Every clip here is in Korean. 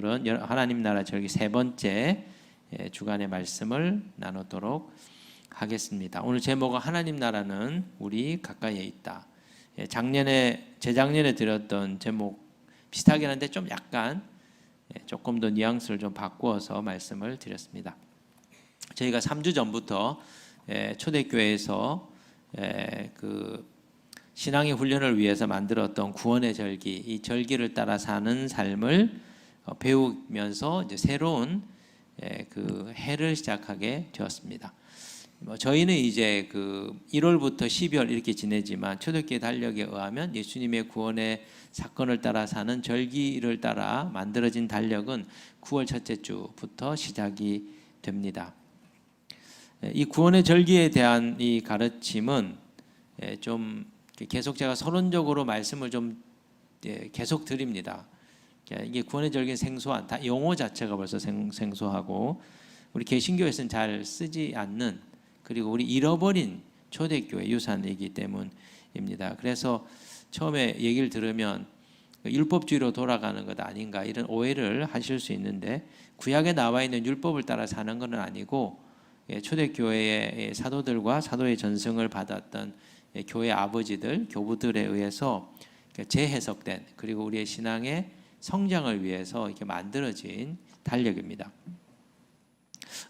오늘은 하나님 나라 절기 세 번째 주간의 말씀을 나누도록 하겠습니다. 오늘 제목은 하나님 나라는 우리 가까이에 있다. 재작년에 드렸던 제목 비슷하긴 한데 좀 약간 조금 더 뉘앙스를 좀 바꾸어서 말씀을 드렸습니다. 저희가 3주 전부터 초대교회에서 그 신앙의 훈련을 위해서 만들었던 구원의 절기, 이 절기를 따라 사는 삶을 배우면서 이제 새로운 그 해를 시작하게 되었습니다. 저희는 이제 그 1월부터 12월 이렇게 지내지만 초대교회 달력에 의하면 예수님의 구원의 사건을 따라 사는 절기를 따라 만들어진 달력은 9월 첫째 주부터 시작이 됩니다. 이 구원의 절기에 대한 이 가르침은 좀 계속 제가 서론적으로 말씀을 좀 계속 드립니다. 이게 구원의 절기는 생소한, 용어 자체가 벌써 생소하고 우리 개신교에서는 잘 쓰지 않는, 그리고 우리 잃어버린 초대교회 유산이기 때문입니다. 그래서 처음에 얘기를 들으면 율법주의로 돌아가는 것 아닌가 이런 오해를 하실 수 있는데, 구약에 나와 있는 율법을 따라 사는 건 아니고 초대교회의 사도들과 사도의 전승을 받았던 교회 아버지들, 교부들에 의해서 재해석된, 그리고 우리의 신앙의 성장을 위해서 이렇게 만들어진 달력입니다.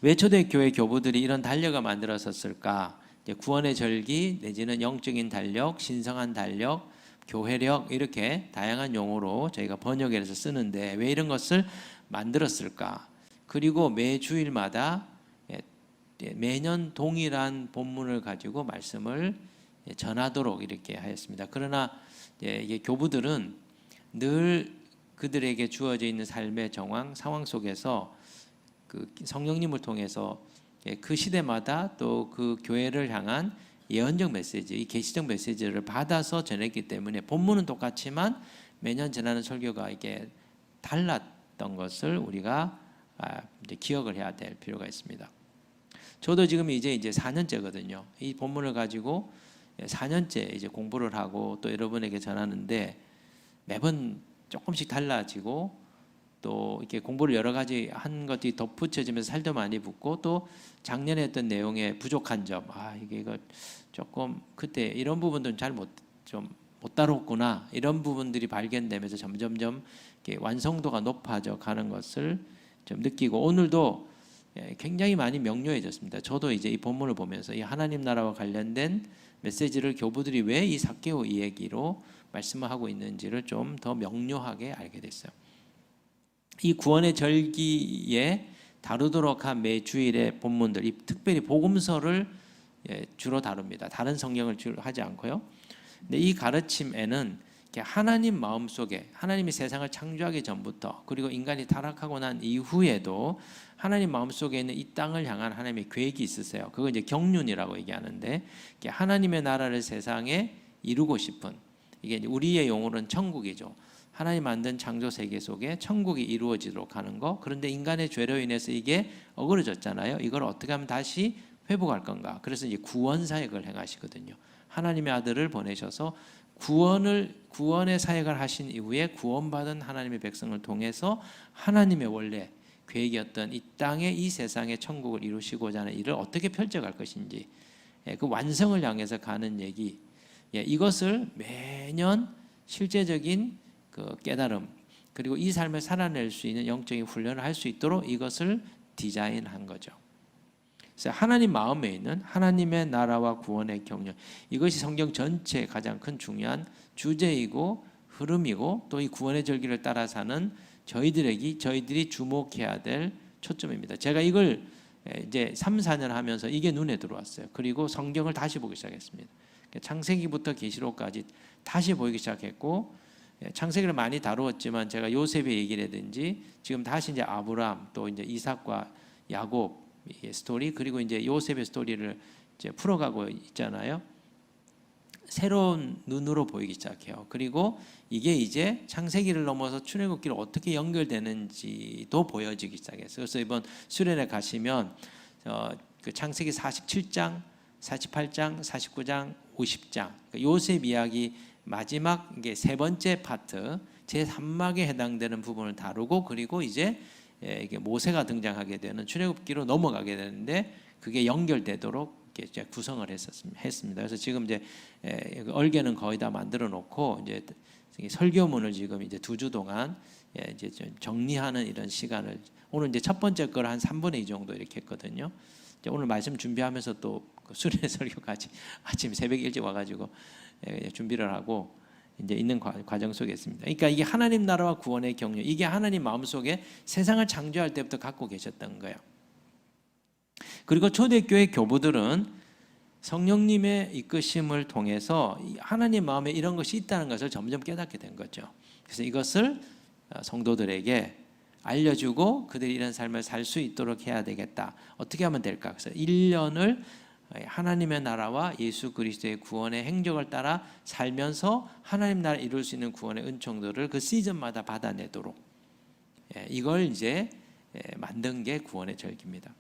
왜 초대교회 교부들이 이런 달력을 만들었을까? 구원의 절기 내지는 영적인 달력, 신성한 달력, 교회력 이렇게 다양한 용어로 저희가 번역해서 쓰는데 왜 이런 것을 만들었을까? 그리고 매 주일마다 매년 동일한 본문을 가지고 말씀을 전하도록 이렇게 하였습니다. 그러나 이게 교부들은 늘 그들에게 주어져 있는 삶의 상황 속에서 그 성령님을 통해서 그 시대마다 또 그 교회를 향한 예언적 메시지, 이 계시적 메시지를 받아서 전했기 때문에 본문은 똑같지만 매년 전하는 설교가 이게 달랐던 것을 우리가 이제 기억을 해야 될 필요가 있습니다. 저도 지금 이제 4년째거든요. 이 본문을 가지고 4년째 이제 공부를 하고 또 여러분에게 전하는데 매번 조금씩 달라지고 또 이렇게 공부를 여러 가지 한 것들이 덧붙여지면서 살도 많이 붙고 또 작년에 했던 내용에 부족한 점, 이거 조금 그때 이런 부분들은 잘 못 다뤘구나 이런 부분들이 발견되면서 점점점 완성도가 높아져 가는 것을 좀 느끼고 오늘도 굉장히 많이 명료해졌습니다. 저도 이제 이 본문을 보면서 이 하나님 나라와 관련된 메시지를 교부들이 왜 이 삭개오 이 얘기로 말씀을 하고 있는지를 좀 더 명료하게 알게 됐어요. 이 구원의 절기에 다루도록 한 매 주일의 본문들, 이 특별히 복음서를 주로 다룹니다. 다른 성경을 주로 하지 않고요. 근데 이 가르침에는 하나님 마음속에, 하나님이 세상을 창조하기 전부터 그리고 인간이 타락하고 난 이후에도 하나님 마음속에 있는 이 땅을 향한 하나님의 계획이 있으세요. 그거 이제 경륜이라고 얘기하는데, 하나님의 나라를 세상에 이루고 싶은, 이게 우리의 용어로는 천국이죠. 하나님 만든 창조 세계 속에 천국이 이루어지도록 하는 거. 그런데 인간의 죄로 인해서 이게 어그러졌잖아요. 이걸 어떻게 하면 다시 회복할 건가? 그래서 이제 구원 사역을 행하시거든요. 하나님의 아들을 보내셔서 구원의 사역을 하신 이후에 구원받은 하나님의 백성을 통해서 하나님의 원래 계획이었던 이 땅에 이 세상의 천국을 이루시고자 하는 일을 어떻게 펼쳐갈 것인지, 그 완성을 향해서 가는 얘기, 이것을 매년 실제적인 그 깨달음, 그리고 이 삶을 살아낼 수 있는 영적인 훈련을 할 수 있도록 이것을 디자인한 거죠. 그래서 하나님 마음에 있는 하나님의 나라와 구원의 경륜, 이것이 성경 전체의 가장 큰 중요한 주제이고 흐름이고 또 이 구원의 절기를 따라 사는 저희들이 주목해야 될 초점입니다. 제가 이걸 이제 3, 4년 하면서 이게 눈에 들어왔어요. 그리고 성경을 다시 보기 시작했습니다. 창세기부터 계시록까지 다시 보기 시작했고, 창세기를 많이 다루었지만 제가 요셉의 얘기라든지 지금 다시 이제 아브라함 또 이제 이삭과 야곱 스토리, 그리고 이제 요셉의 스토리를 이제 풀어가고 있잖아요. 새로운 눈으로 보이기 시작해요. 그리고 이게 이제 창세기를 넘어서 출애굽기를 어떻게 연결되는지도 보여지기 시작했어요. 그래서 이번 수련회 가시면 그 창세기 47장, 48장, 49장, 50장 요셉 이야기 마지막 이게 세 번째 파트, 제3막에 해당되는 부분을 다루고 그리고 이제 이게 모세가 등장하게 되는 출애굽기로 넘어가게 되는데 그게 연결되도록 이제 구성을 했습니다. 그래서 지금 이제 얼개는 거의 다 만들어 놓고 이제 설교문을 지금 이제 2주 동안 이제 좀 정리하는 이런 시간을 오늘 이제 첫 번째 걸 한 3분의 2 정도 이렇게 했거든요. 이제 오늘 말씀 준비하면서 또 수련회 설교까지 아침 새벽 일찍 와가지고 준비를 하고 이제 있는 과정 속에 있습니다. 그러니까 이게 하나님 나라와 구원의 경륜, 이게 하나님 마음속에 세상을 창조할 때부터 갖고 계셨던 거예요. 그리고 초대교회 교부들은 성령님의 이끄심을 통해서 하나님 마음에 이런 것이 있다는 것을 점점 깨닫게 된 거죠. 그래서 이것을 성도들에게 알려주고 그들이 이런 삶을 살 수 있도록 해야 되겠다. 어떻게 하면 될까? 그래서 1년을 하나님의 나라와 예수 그리스도의 구원의 행적을 따라 살면서 하나님 나라를 이룰 수 있는 구원의 은총들을 그 시즌마다 받아내도록 이걸 이제 만든 게 구원의 절기입니다.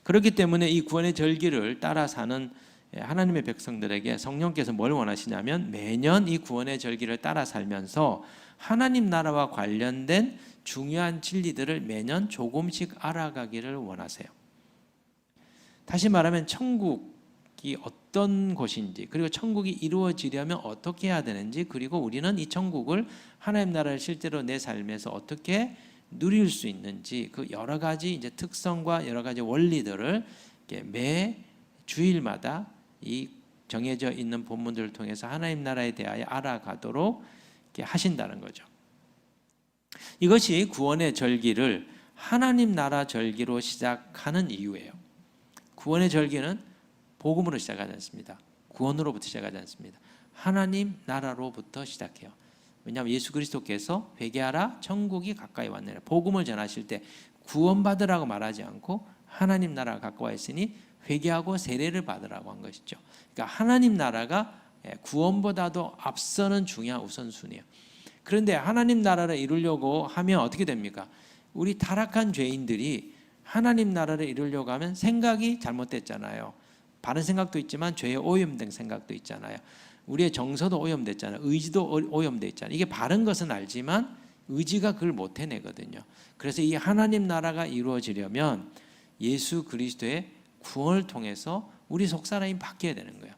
그렇기 때문에 이 구원의 절기를 따라 사는 하나님의 백성들에게 성령께서 뭘 원하시냐면 매년 이 구원의 절기를 따라 살면서 하나님 나라와 관련된 중요한 진리들을 매년 조금씩 알아가기를 원하세요. 다시 말하면 천국이 어떤 곳인지 그리고 천국이 이루어지려면 어떻게 해야 되는지 그리고 우리는 이 천국을 하나님 나라를 실제로 내 삶에서 어떻게 누릴 수 있는지 그 여러 가지 이제 특성과 여러 가지 원리들을 매 주일마다 이 정해져 있는 본문들을 통해서 하나님 나라에 대하여 알아가도록 하신다는 거죠. 이것이 구원의 절기를 하나님 나라 절기로 시작하는 이유예요. 구원의 절기는 복음으로 시작하지 않습니다. 구원으로부터 시작하지 않습니다. 하나님 나라로부터 시작해요. 왜냐하면 예수 그리스도께서 회개하라 천국이 가까이 왔느니라 복음을 전하실 때 구원받으라고 말하지 않고 하나님 나라가 가까워 있으니 회개하고 세례를 받으라고 한 것이죠. 그러니까 하나님 나라가 구원보다도 앞서는 중요한 우선순위예요. 그런데 하나님 나라를 이루려고 하면 어떻게 됩니까? 우리 타락한 죄인들이 하나님 나라를 이루려고 하면 생각이 잘못됐잖아요. 바른 생각도 있지만 죄에 오염된 생각도 있잖아요. 우리의 정서도 오염됐잖아요. 의지도 오염돼 있잖아요. 이게 바른 것은 알지만 의지가 그걸 못 해내거든요. 그래서 이 하나님 나라가 이루어지려면 예수 그리스도의 구원을 통해서 우리 속사람이 바뀌어야 되는 거예요.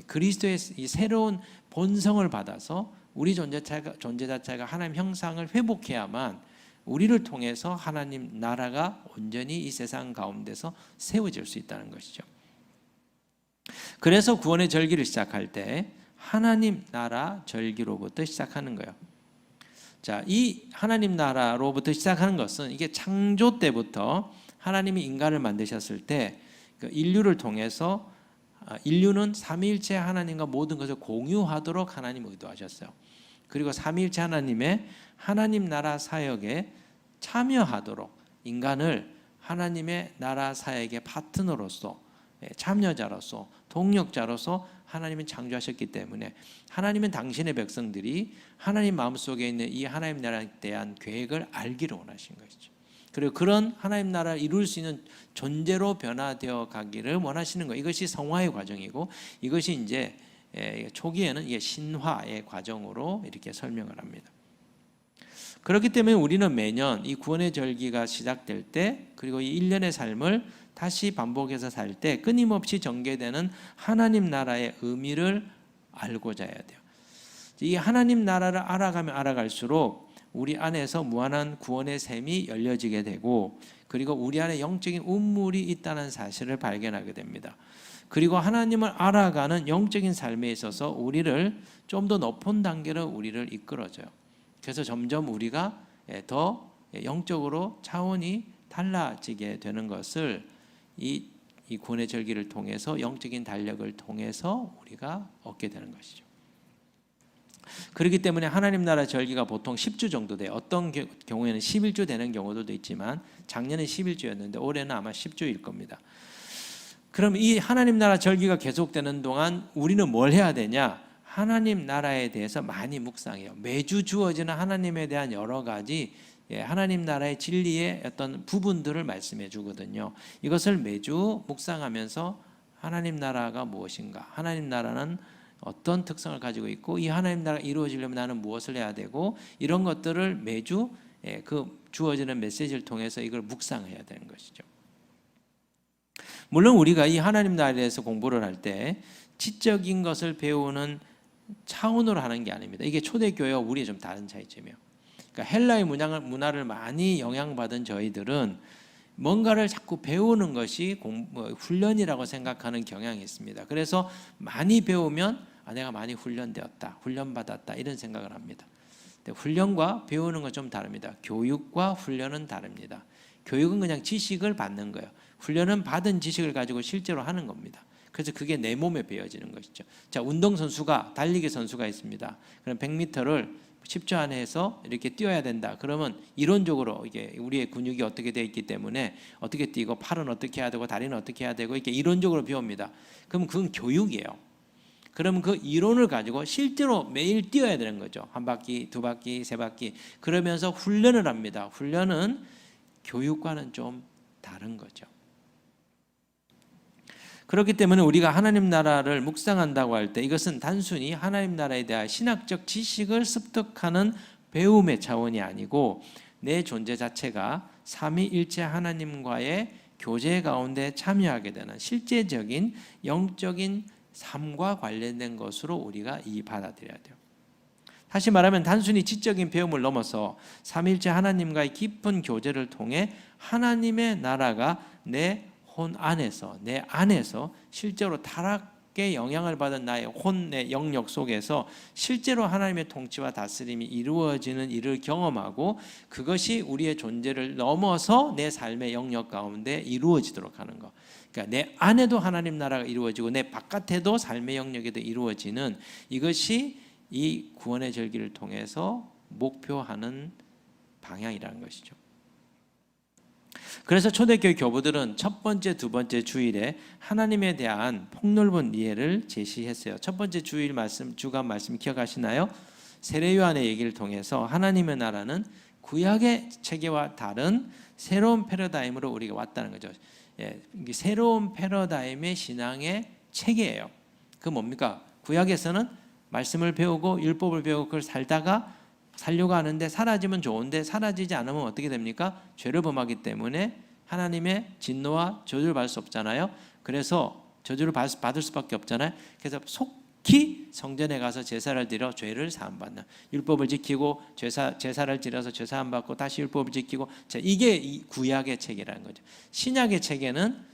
그리스도의 이 새로운 본성을 받아서 우리 존재 자체가 하나님 형상을 회복해야만 우리를 통해서 하나님 나라가 온전히 이 세상 가운데서 세워질 수 있다는 것이죠. 그래서 구원의 절기를 시작할 때 하나님 나라 절기로부터 시작하는 거예요. 자, 이 하나님 나라로부터 시작하는 것은 이게 창조 때부터 하나님이 인간을 만드셨을 때 인류를 통해서 인류는 삼위일체 하나님과 모든 것을 공유하도록 하나님 의도하셨어요. 그리고 삼위일체 하나님의 하나님 나라 사역에 참여하도록 인간을 하나님의 나라 사역의 파트너로서 참여자로서 동력자로서 하나님은 창조하셨기 때문에 하나님은 당신의 백성들이 하나님 마음속에 있는 이 하나님 나라에 대한 계획을 알기를 원하신 것이죠. 그리고 그런 하나님 나라를 이룰 수 있는 존재로 변화되어 가기를 원하시는 것. 이것이 성화의 과정이고 이것이 이제 초기에는 이게 신화의 과정으로 이렇게 설명을 합니다. 그렇기 때문에 우리는 매년 이 구원의 절기가 시작될 때 그리고 이 1년의 삶을 다시 반복해서 살 때 끊임없이 전개되는 하나님 나라의 의미를 알고자 해야 돼요. 이 하나님 나라를 알아가면 알아갈수록 우리 안에서 무한한 구원의 셈이 열려지게 되고 그리고 우리 안에 영적인 운물이 있다는 사실을 발견하게 됩니다. 그리고 하나님을 알아가는 영적인 삶에 있어서 우리를 좀 더 높은 단계로 우리를 이끌어줘요. 그래서 점점 우리가 더 영적으로 차원이 달라지게 되는 것을 이 구원의 절기를 통해서 영적인 달력을 통해서 우리가 얻게 되는 것이죠. 그렇기 때문에 하나님 나라 절기가 보통 10주 정도 돼요. 어떤 경우에는 11주 되는 경우도 있지만 작년에 11주였는데 올해는 아마 10주일 겁니다. 그럼 이 하나님 나라 절기가 계속되는 동안 우리는 뭘 해야 되냐? 하나님 나라에 대해서 많이 묵상해요. 매주 주어지는 하나님에 대한 여러 가지 하나님 나라의 진리의 어떤 부분들을 말씀해 주거든요. 이것을 매주 묵상하면서 하나님 나라가 무엇인가? 하나님 나라는 어떤 특성을 가지고 있고 이 하나님 나라가 이루어지려면 나는 무엇을 해야 되고 이런 것들을 매주 그 주어지는 메시지를 통해서 이걸 묵상해야 되는 것이죠. 물론 우리가 이 하나님 나라에 대해서 공부를 할 때 지적인 것을 배우는 차원으로 하는 게 아닙니다. 이게 초대교회와 우리의 좀 다른 차이점이에요. 그러니까 헬라의 문화를 많이 영향받은 저희들은 뭔가를 자꾸 배우는 것이 훈련이라고 생각하는 경향이 있습니다. 그래서 많이 배우면 내가 많이 훈련되었다, 훈련받았다 이런 생각을 합니다. 근데 훈련과 배우는 건 좀 다릅니다. 교육과 훈련은 다릅니다. 교육은 그냥 지식을 받는 거예요. 훈련은 받은 지식을 가지고 실제로 하는 겁니다. 그래서 그게 내 몸에 배어지는 것이죠. 자, 운동선수가 달리기 선수가 있습니다. 그럼 100m를 10초 안에 해서 이렇게 뛰어야 된다. 그러면 이론적으로 이게 우리의 근육이 어떻게 되어 있기 때문에 어떻게 뛰고 팔은 어떻게 해야 되고 다리는 어떻게 해야 되고 이렇게 이론적으로 배웁니다. 그럼 그건 교육이에요. 그러면 그 이론을 가지고 실제로 매일 뛰어야 되는 거죠. 한 바퀴, 두 바퀴, 세 바퀴. 그러면서 훈련을 합니다. 훈련은 교육과는 좀 다른 거죠. 그렇기 때문에 우리가 하나님 나라를 묵상한다고 할 때 이것은 단순히 하나님 나라에 대한 신학적 지식을 습득하는 배움의 차원이 아니고 내 존재 자체가 삼위일체 하나님과의 교제 가운데 참여하게 되는 실제적인 영적인 삶과 관련된 것으로 우리가 받아들여야 돼요. 다시 말하면 단순히 지적인 배움을 넘어서 삼위일체 하나님과의 깊은 교제를 통해 하나님의 나라가 내 안에서 실제로 타락의 영향을 받은 나의 혼의 영역 속에서 실제로 하나님의 통치와 다스림이 이루어지는 일을 경험하고 그것이 우리의 존재를 넘어서 내 삶의 영역 가운데 이루어지도록 하는 것. 그러니까 내 안에도 하나님 나라가 이루어지고 내 바깥에도 삶의 영역에도 이루어지는 이것이 이 구원의 절기를 통해서 목표하는 방향이라는 것이죠. 그래서 초대교회 교부들은 첫 번째, 두 번째 주일에 하나님에 대한 폭넓은 이해를 제시했어요. 첫 번째 주일 말씀, 주간 말씀 기억하시나요? 세례 요한의 얘기를 통해서 하나님의 나라는 구약의 체계와 다른 새로운 패러다임으로 우리가 왔다는 거죠. 새로운 패러다임의 신앙의 체계예요. 그 뭡니까? 구약에서는 말씀을 배우고 율법을 배우고 그걸 살려고 하는데 사라지면 좋은데 사라지지 않으면 어떻게 됩니까? 죄를 범하기 때문에 하나님의 진노와 저주를 받을 수 없잖아요. 그래서 저주를 받을 수밖에 없잖아요. 그래서 속히 성전에 가서 제사를 드려 죄를 사함받는, 율법을 지키고 제사를 드려서 죄 사함받고 다시 율법을 지키고, 이게 이 구약의 체계라는 거죠. 신약의 체계는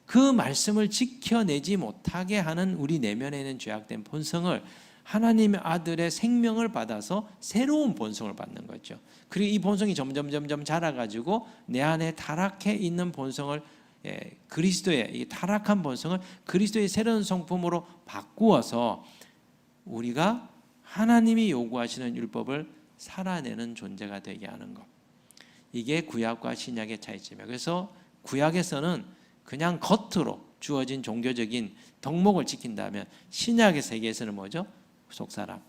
그 말씀을 지켜내지 못하게 하는 우리 내면에 있는 죄악된 본성을 하나님의 아들의 생명을 받아서 새로운 본성을 받는 거죠. 그리고 이 본성이 점점 자라가지고 내 안에 타락해 있는 본성을 그리스도의 이 타락한 본성을 그리스도의 새로운 성품으로 바꾸어서 우리가 하나님이 요구하시는 율법을 살아내는 존재가 되게 하는 것. 이게 구약과 신약의 차이점이에요. 그래서 구약에서는 그냥 겉으로 주어진 종교적인 덕목을 지킨다면 신약의 세계에서는 뭐죠? 속사람,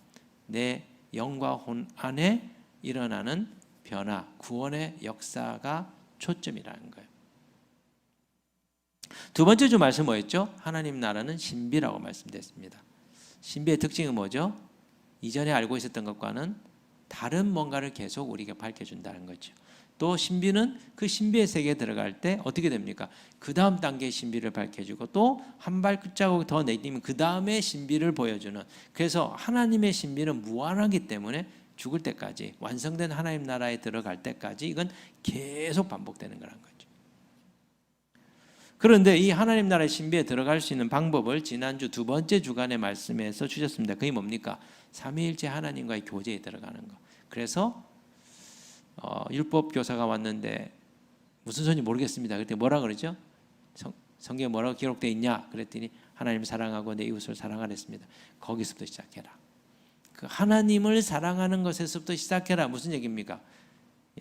내 영과 혼 안에 일어나는 변화, 구원의 역사가 초점이라는 거예요. 두 번째 주 말씀 뭐였죠? 하나님 나라는 신비라고 말씀드렸습니다. 신비의 특징은 뭐죠? 이전에 알고 있었던 것과는 다른 뭔가를 계속 우리에게 밝혀준다는 거죠. 또 신비는 그 신비의 세계에 들어갈 때 어떻게 됩니까? 그 다음 단계의 신비를 밝혀주고 또 한 발자국 더 내딛으면 그 다음의 신비를 보여주는, 그래서 하나님의 신비는 무한하기 때문에 죽을 때까지 완성된 하나님 나라에 들어갈 때까지 이건 계속 반복되는 거란 거죠. 그런데 이 하나님 나라의 신비에 들어갈 수 있는 방법을 지난주 두 번째 주간의 말씀에서 주셨습니다. 그게 뭡니까? 삼위일체 하나님과의 교제에 들어가는 거. 그래서 율법 교사가 왔는데 무슨 소리인지 모르겠습니다. 그때 뭐라 그러죠? 성경에 뭐라고 기록되어 있냐? 그랬더니 하나님 사랑하고 내 이웃을 사랑하라 했습니다. 거기서부터 시작해라. 그 하나님을 사랑하는 것에서부터 시작해라. 무슨 얘기입니까?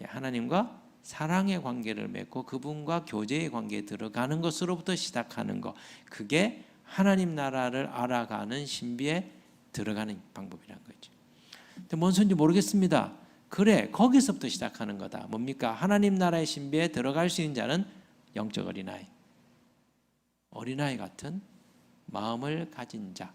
하나님과 사랑의 관계를 맺고 그분과 교제의 관계에 들어가는 것으로부터 시작하는 것. 그게 하나님 나라를 알아가는 신비에 들어가는 방법이라는 거죠. 근데 뭔 소리인지 모르겠습니다. 그래, 거기서부터 시작하는 거다. 뭡니까? 하나님 나라의 신비에 들어갈 수 있는 자는 영적 어린아이 같은 마음을 가진 자,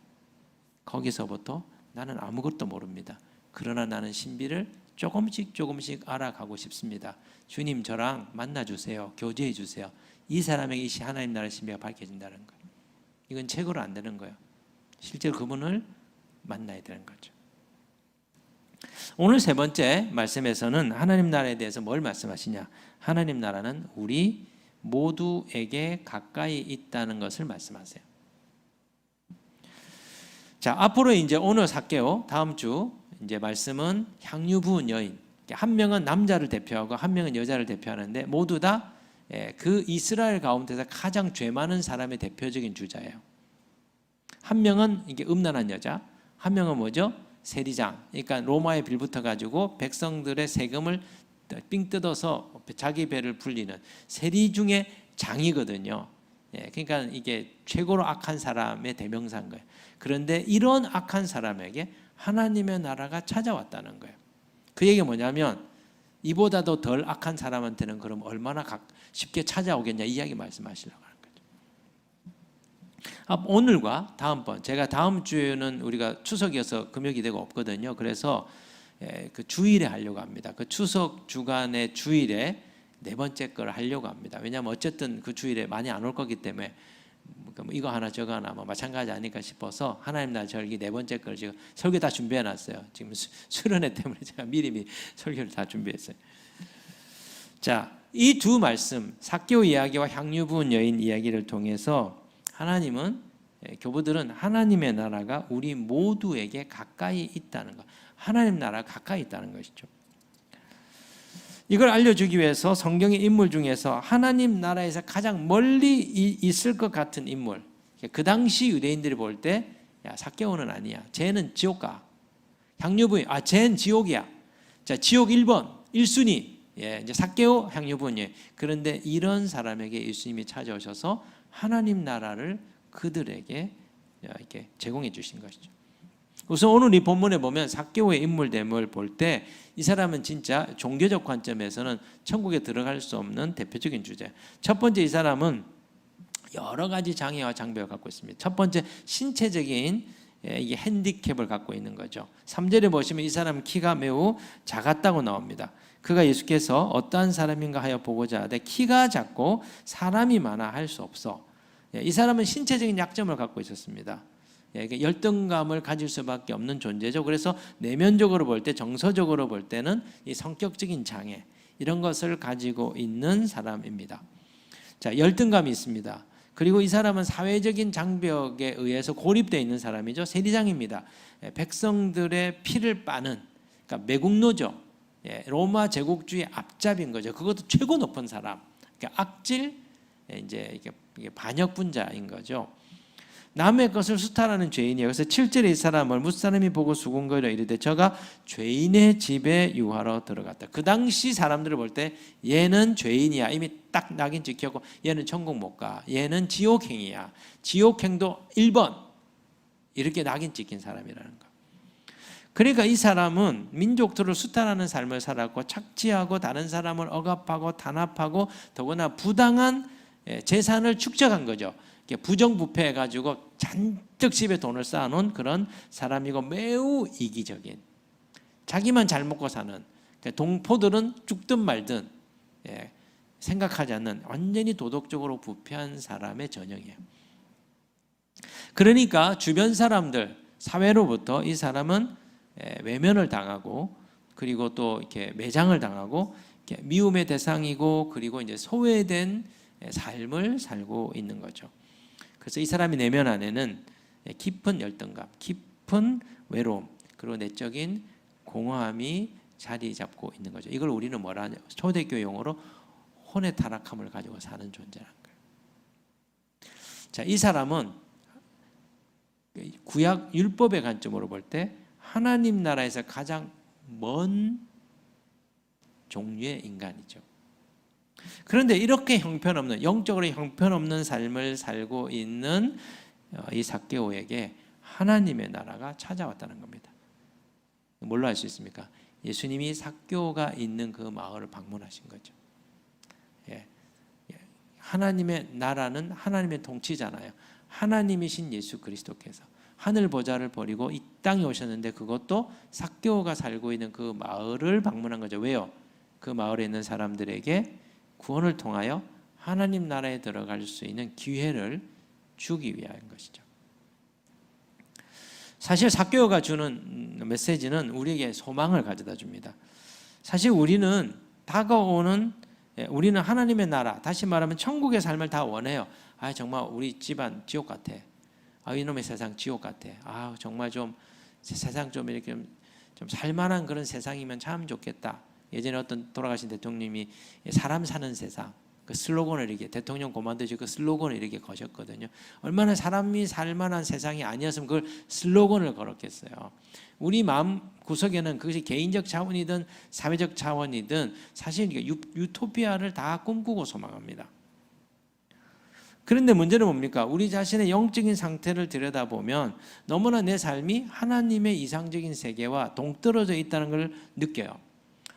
거기서부터 나는 아무것도 모릅니다. 그러나 나는 신비를 조금씩 알아가고 싶습니다. 주님 저랑 만나주세요. 교제해 주세요. 이 사람에게 이 하나님 나라의 신비가 밝혀진다는 거예요. 이건 책으로 안 되는 거예요. 실제로 그분을 만나야 되는 거죠. 오늘 세 번째 말씀에서는 하나님 나라에 대해서 뭘 말씀하시냐? 하나님 나라는 우리 모두에게 가까이 있다는 것을 말씀하세요. 자, 앞으로 이제 오늘 삭개오 다음 주 이제 말씀은 향유 부은 여인. 한 명은 남자를 대표하고 한 명은 여자를 대표하는데 모두 다 그 이스라엘 가운데서 가장 죄 많은 사람의 대표적인 주자예요. 한 명은 이게 음란한 여자, 한 명은 뭐죠? 세리장. 그러니까 로마에 빌붙어 가지고 백성들의 세금을 삥 뜯어서 자기 배를 불리는 세리 중에 장이거든요. 그러니까 이게 최고로 악한 사람의 대명사인 거예요. 그런데 이런 악한 사람에게 하나님의 나라가 찾아왔다는 거예요. 그 얘기가 뭐냐면 이보다도 덜 악한 사람한테는 그럼 얼마나 쉽게 찾아오겠냐 이 이야기 말씀하시려고 하는 거죠. 오늘과 다음번 제가 다음 주에는 우리가 추석이어서 금요일이 되고 없거든요. 그래서 그 주일에 하려고 합니다. 그 추석 주간의 주일에 네 번째 걸 하려고 합니다. 왜냐하면 어쨌든 그 주일에 많이 안 올 거기 때문에 이거 하나 저거 하나 뭐 마찬가지 아닐까 싶어서 하나님 날 절기 네 번째 걸 지금 설교 다 준비해 놨어요. 지금 수련회 때문에 제가 미리 설교를 다 준비했어요. 자, 이 두 말씀 삭개오 이야기와 향유 부은 여인 이야기를 통해서 하나님은 교부들은 하나님의 나라가 우리 모두에게 가까이 있다는 것, 하나님 나라가 가까이 있다는 것이죠. 이걸 알려주기 위해서 성경의 인물 중에서 하나님 나라에서 가장 멀리 있을 것 같은 인물, 그 당시 유대인들이 볼 때 야, 삭개오는 아니야. 쟤는 지옥 가. 향유부인, 쟤는 지옥이야. 자, 지옥 1번, 1순위. 이제 삭개오, 향유부인. 그런데 이런 사람에게 예수님이 찾아오셔서 하나님 나라를 그들에게 이렇게 제공해 주신 것이죠. 우선 오늘 이 본문에 보면 삭개오의 인물됨을 볼 때 이 사람은 진짜 종교적 관점에서는 천국에 들어갈 수 없는 대표적인 주제. 첫 번째, 이 사람은 여러 가지 장애와 장벽을 갖고 있습니다. 첫 번째, 신체적인 이게 핸디캡을 갖고 있는 거죠. 3절에 보시면 이 사람은 키가 매우 작았다고 나옵니다. 그가 예수께서 어떠한 사람인가 하여 보고자 하되 키가 작고 사람이 많아 할 수 없어. 이 사람은 신체적인 약점을 갖고 있었습니다. 열등감을 가질 수밖에 없는 존재죠. 그래서 내면적으로 볼 때, 정서적으로 볼 때는 이 성격적인 장애 이런 것을 가지고 있는 사람입니다. 자, 열등감이 있습니다. 그리고 이 사람은 사회적인 장벽에 의해서 고립되어 있는 사람이죠. 세리장입니다. 백성들의 피를 빠는, 그러니까 매국노죠. 로마 제국주의 앞잡인 거죠. 그것도 최고 높은 사람. 그러니까 악질, 이제 이게 반역분자인 거죠. 남의 것을 수탈하는 죄인이에요. 그래서 7절에 이 사람을 무사람이 보고 수군거리려 이르되 저가 죄인의 집에 유하러 들어갔다. 그 당시 사람들을 볼 때 얘는 죄인이야. 이미 딱 낙인 찍혔고 얘는 천국 못 가. 얘는 지옥행이야. 지옥행도 1번. 이렇게 낙인 찍힌 사람이라는 거. 그러니까 이 사람은 민족들을 수탈하는 삶을 살았고 착취하고 다른 사람을 억압하고 단합하고 더구나 부당한 재산을 축적한 거죠. 부정부패해가지고 잔뜩 집에 돈을 쌓아놓은 그런 사람이고 매우 이기적인, 자기만 잘 먹고 사는, 동포들은 죽든 말든 생각하지 않는 완전히 도덕적으로 부패한 사람의 전형이에요. 그러니까 주변 사람들, 사회로부터 이 사람은 외면을 당하고 그리고 또 이렇게 매장을 당하고 이렇게 미움의 대상이고 그리고 이제 소외된 삶을 살고 있는 거죠. 그래서 이 사람이 내면 안에는 깊은 열등감, 깊은 외로움, 그리고 내적인 공허함이 자리 잡고 있는 거죠. 이걸 우리는 뭐라 하냐? 초대교회 용어로 혼의 타락함을 가지고 사는 존재라는 거예요. 자, 이 사람은 구약 율법의 관점으로 볼 때 하나님 나라에서 가장 먼 종류의 인간이죠. 그런데 이렇게 형편없는, 영적으로 형편없는 삶을 살고 있는 이 삭개오에게 하나님의 나라가 찾아왔다는 겁니다. 뭘로 알 수 있습니까? 예수님이 삭개오가 있는 그 마을을 방문하신 거죠. 하나님의 나라는 하나님의 통치잖아요. 하나님이신 예수 그리스도께서, 하늘 보좌를 버리고 이 땅에 오셨는데 그것도 삭개오가 살고 있는 그 마을을 방문한 거죠. 왜요? 그 마을에 있는 사람들에게 구원을 통하여 하나님 나라에 들어갈 수 있는 기회를 주기 위한 것이죠. 사실 삭개오가 주는 메시지는 우리에게 소망을 가져다 줍니다. 사실 우리는 우리는 하나님의 나라, 다시 말하면 천국의 삶을 다 원해요. 정말 우리 집안 지옥 같아. 이놈의 세상 지옥 같아. 정말 좀 세상 좀 이렇게 좀 살만한 그런 세상이면 참 좋겠다. 예전에 어떤 돌아가신 대통령이 사람 사는 세상, 그 슬로건을 이렇게 대통령 고만두시고 그 슬로건을 이렇게 거셨거든요. 얼마나 사람이 살만한 세상이 아니었으면 그걸 슬로건을 걸었겠어요. 우리 마음 구석에는 그것이 개인적 차원이든 사회적 차원이든 사실 유토피아를 다 꿈꾸고 소망합니다. 그런데 문제는 뭡니까? 우리 자신의 영적인 상태를 들여다보면 너무나 내 삶이 하나님의 이상적인 세계와 동떨어져 있다는 걸 느껴요.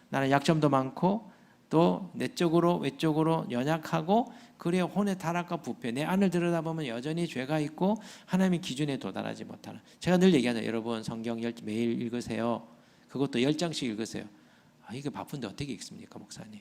나는 약점도 많고 또 내적으로 외적으로 연약하고 그래야 혼의 타락과 부패, 내 안을 들여다보면 여전히 죄가 있고 하나님의 기준에 도달하지 못하는. 제가 늘 얘기하죠. 여러분 성경 매일 읽으세요. 그것도 10장씩 읽으세요. 이게 바쁜데 어떻게 읽습니까 목사님?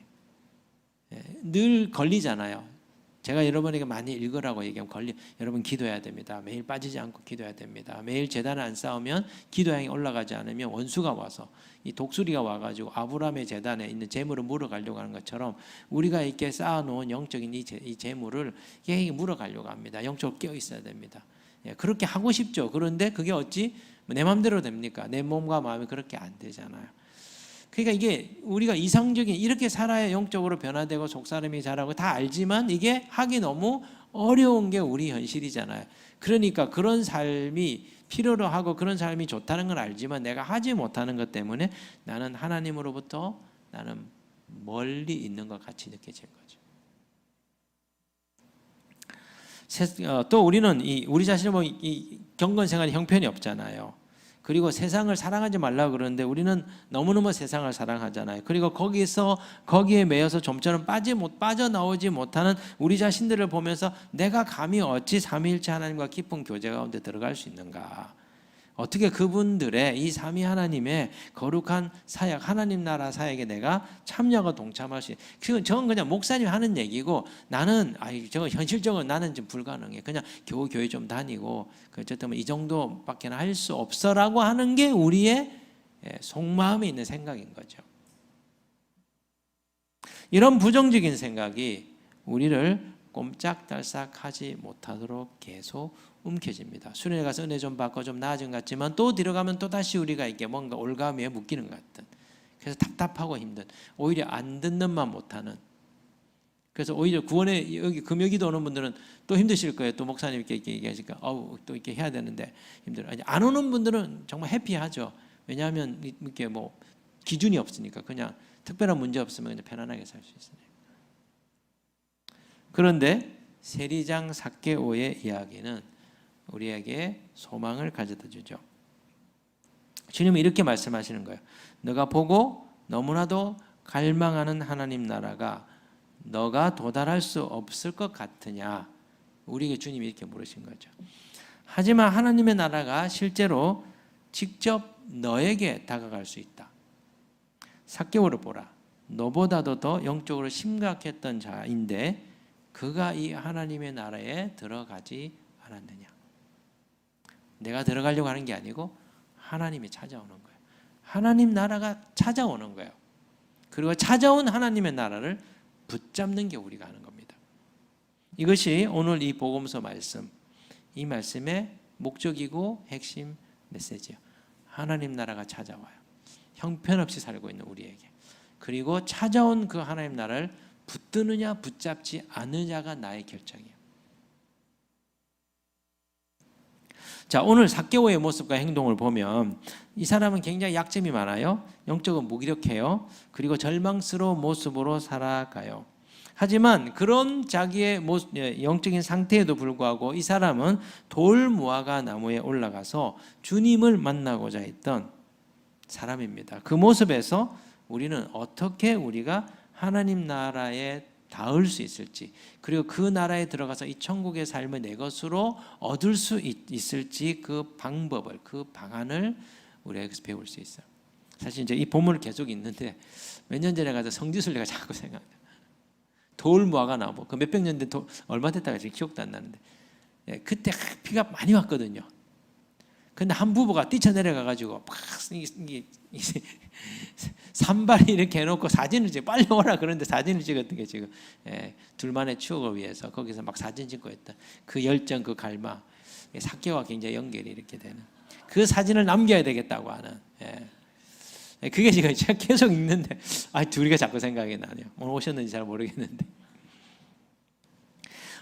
늘 걸리잖아요. 제가 여러분에게 많이 읽으라고 얘기하면 여러분 기도해야 됩니다. 매일 빠지지 않고 기도해야 됩니다. 매일 제단을 안 쌓으면 기도량이 올라가지 않으면 원수가 와서 이 독수리가 와가지고 아브라함의 제단에 있는 재물을 물어가려고 하는 것처럼 우리가 이렇게 쌓아놓은 영적인 이 재물을 물어가려고 합니다. 영적으로 깨어 있어야 됩니다. 그렇게 하고 싶죠. 그런데 그게 어찌 내 마음대로 됩니까? 내 몸과 마음이 그렇게 안 되잖아요. 그러니까 이게 우리가 이상적인 이렇게 살아야 영적으로 변화되고 속사람이 자라고 다 알지만 이게 하기 너무 어려운 게 우리 현실이잖아요. 그러니까 그런 삶이 필요로 하고 그런 삶이 좋다는 건 알지만 내가 하지 못하는 것 때문에 나는 하나님으로부터 나는 멀리 있는 것 같이 느껴지는 거죠. 또 우리는 우리 자신을 이 경건 생활에 형편이 없잖아요. 그리고 세상을 사랑하지 말라고 그러는데 우리는 너무너무 세상을 사랑하잖아요. 그리고 거기에 매여서 좀처럼 빠져나오지 못하는 우리 자신들을 보면서 내가 감히 어찌 삼위일체 하나님과 깊은 교제 가운데 들어갈 수 있는가. 어떻게 그분들의 이 삼위 하나님의 거룩한 사역, 하나님 나라 사역에 내가 참여하고 동참할 수 있는. 저건 그냥 목사님 하는 얘기고 나는 저거 현실적으로 나는 좀 불가능해. 그냥 겨우 교회 좀 다니고 어쨌든 이 정도밖에 할 수 없어라고 하는 게 우리의 속마음에 있는 생각인 거죠. 이런 부정적인 생각이 우리를 꼼짝달싹하지 못하도록 계속 움켜집니다. 수련회 가서 은혜 좀 받고 좀 나아진 것 같지만 또 뒤로 가면 또 다시 우리가 이게 뭔가 올가미에 묶이는 것 같은. 그래서 답답하고 힘든. 오히려 안 듣는만 못하는. 그래서 오히려 구원에 여기 금요기도 오는 분들은 또 힘드실 거예요. 또 목사님께 이렇게 얘기하시니까 또 이렇게 해야 되는데 힘들어. 안 오는 분들은 정말 해피하죠. 왜냐하면 이렇게 뭐 기준이 없으니까 그냥 특별한 문제 없으면 그냥 편안하게 살 수 있으니까. 그런데 세리장 삭개오의 이야기는 우리에게 소망을 가져다 주죠. 주님은 이렇게 말씀하시는 거예요. 너가 보고 너무나도 갈망하는 하나님 나라가 너가 도달할 수 없을 것 같으냐? 우리에게 주님이 이렇게 물으신 거죠. 하지만 하나님의 나라가 실제로 직접 너에게 다가갈 수 있다. 삭개오를 보라. 너보다도 더 영적으로 심각했던 자인데 그가 이 하나님의 나라에 들어가지 않았느냐. 내가 들어가려고 하는 게 아니고 하나님이 찾아오는 거예요. 하나님 나라가 찾아오는 거예요. 그리고 찾아온 하나님의 나라를 붙잡는 게 우리가 하는 겁니다. 이것이 오늘 이 복음서 말씀, 이 말씀의 목적이고 핵심 메시지예요. 하나님 나라가 찾아와요. 형편없이 살고 있는 우리에게. 그리고 찾아온 그 하나님 나라를 붙드느냐 붙잡지 않느냐가 나의 결정이에요. 자, 오늘 삭개오의 모습과 행동을 보면 이 사람은 굉장히 약점이 많아요. 영적으로 무기력해요. 그리고 절망스러운 모습으로 살아가요. 하지만 그런 자기의 영적인 상태에도 불구하고 이 사람은 돌 무화과 나무에 올라가서 주님을 만나고자 했던 사람입니다. 그 모습에서 우리는 어떻게 우리가 하나님 나라에 닿을 수 있을지, 그리고 그 나라에 들어가서 이 천국의 삶을 내 것으로 얻을 수 있을지 그 방법을, 그 방안을 우리가 여기서 배울 수 있어요. 사실 이제 이 본문을 계속 읽는데 몇 년 전에 가서 성지순례가 자꾸 생각나요. 돌무화가 나오고 그 몇백 년 된 얼마 됐다가 지금 기억도 안 나는데, 예, 그때 비가 많이 왔거든요. 근데 한 부부가 뛰쳐내려가 가지고 막 산발이 이렇게 해놓고 사진을 찍어, 빨리 오라 그러는데 사진을 찍었던 게 지금, 예, 둘만의 추억을 위해서 거기서 막 사진 찍고 했던 그 열정, 그 갈망, 사개와 굉장히 연결이 이렇게 되는 그 사진을 남겨야 되겠다고 하는, 예. 그게 지금 제가 계속 읽는데 둘이가 자꾸 생각이 나네요. 오늘 오셨는지 잘 모르겠는데,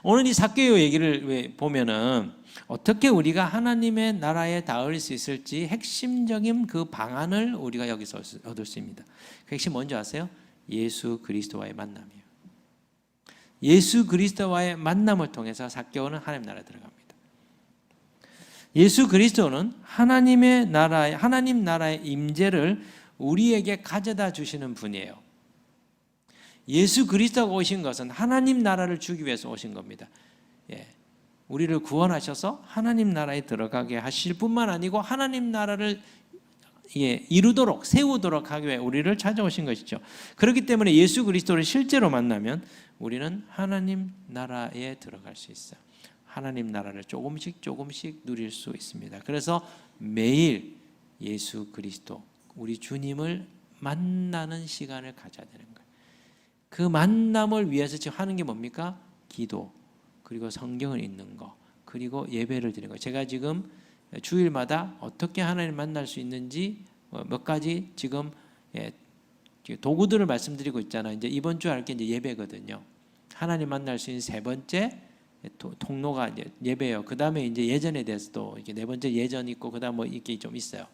오늘 이 삭개오 얘기를 보면은 어떻게 우리가 하나님의 나라에 닿을 수 있을지 핵심적인 그 방안을 우리가 여기서 얻을 수 있습니다. 그 핵심 뭔지 아세요? 예수 그리스도와의 만남이에요. 예수 그리스도와의 만남을 통해서 삭개오는 하나님 나라에 들어갑니다. 예수 그리스도는 하나님 나라의 임재를 우리에게 가져다 주시는 분이에요. 예수 그리스도가 오신 것은 하나님 나라를 주기 위해서 오신 겁니다. 예. 우리를 구원하셔서 하나님 나라에 들어가게 하실 뿐만 아니고 하나님 나라를 이루도록, 세우도록 하기 위해 우리를 찾아오신 것이죠. 그렇기 때문에 예수 그리스도를 실제로 만나면 우리는 하나님 나라에 들어갈 수 있어요. 하나님 나라를 조금씩 누릴 수 있습니다. 그래서 매일 예수 그리스도, 우리 주님을 만나는 시간을 가져야 되는 거예요. 그 만남을 위해서 지금 하는 게 뭡니까? 기도, 그리고 성경을 읽는 거, 그리고 예배를 드리는 거. 제가 지금 주일마다 어떻게 하나님을 만날 수 있는지 몇 가지 지금 도구들을 말씀드리고 있잖아요. 이제 이번 주 할 게 이제 예배거든요. 하나님 만날 수 있는 세 번째 통로가 이제 예배예요. 그 다음에 이제 예전에 대해서도 이렇게 네 번째 예전 있고, 그 다음 뭐 이렇게 좀 있어요.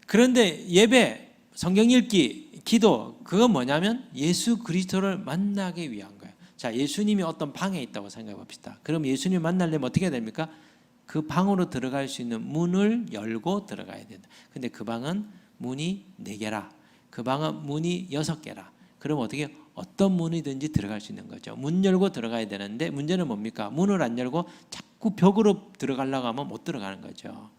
그런데 예배, 성경 읽기, 기도, 그건 뭐냐면 예수 그리스도를 만나기 위한 거예요. 자, 예수님이 어떤 방에 있다고 생각해 봅시다. 그럼 예수님 만나려면 어떻게 해야 됩니까? 그 방으로 들어갈 수 있는 문을 열고 들어가야 된다. 근데 그 방은 문이 4개라. 그 방은 문이 6개라. 그럼 어떤 문이든지 들어갈 수 있는 거죠. 문 열고 들어가야 되는데 문제는 뭡니까? 문을 안 열고 자꾸 벽으로 들어가려고 하면 못 들어가는 거죠.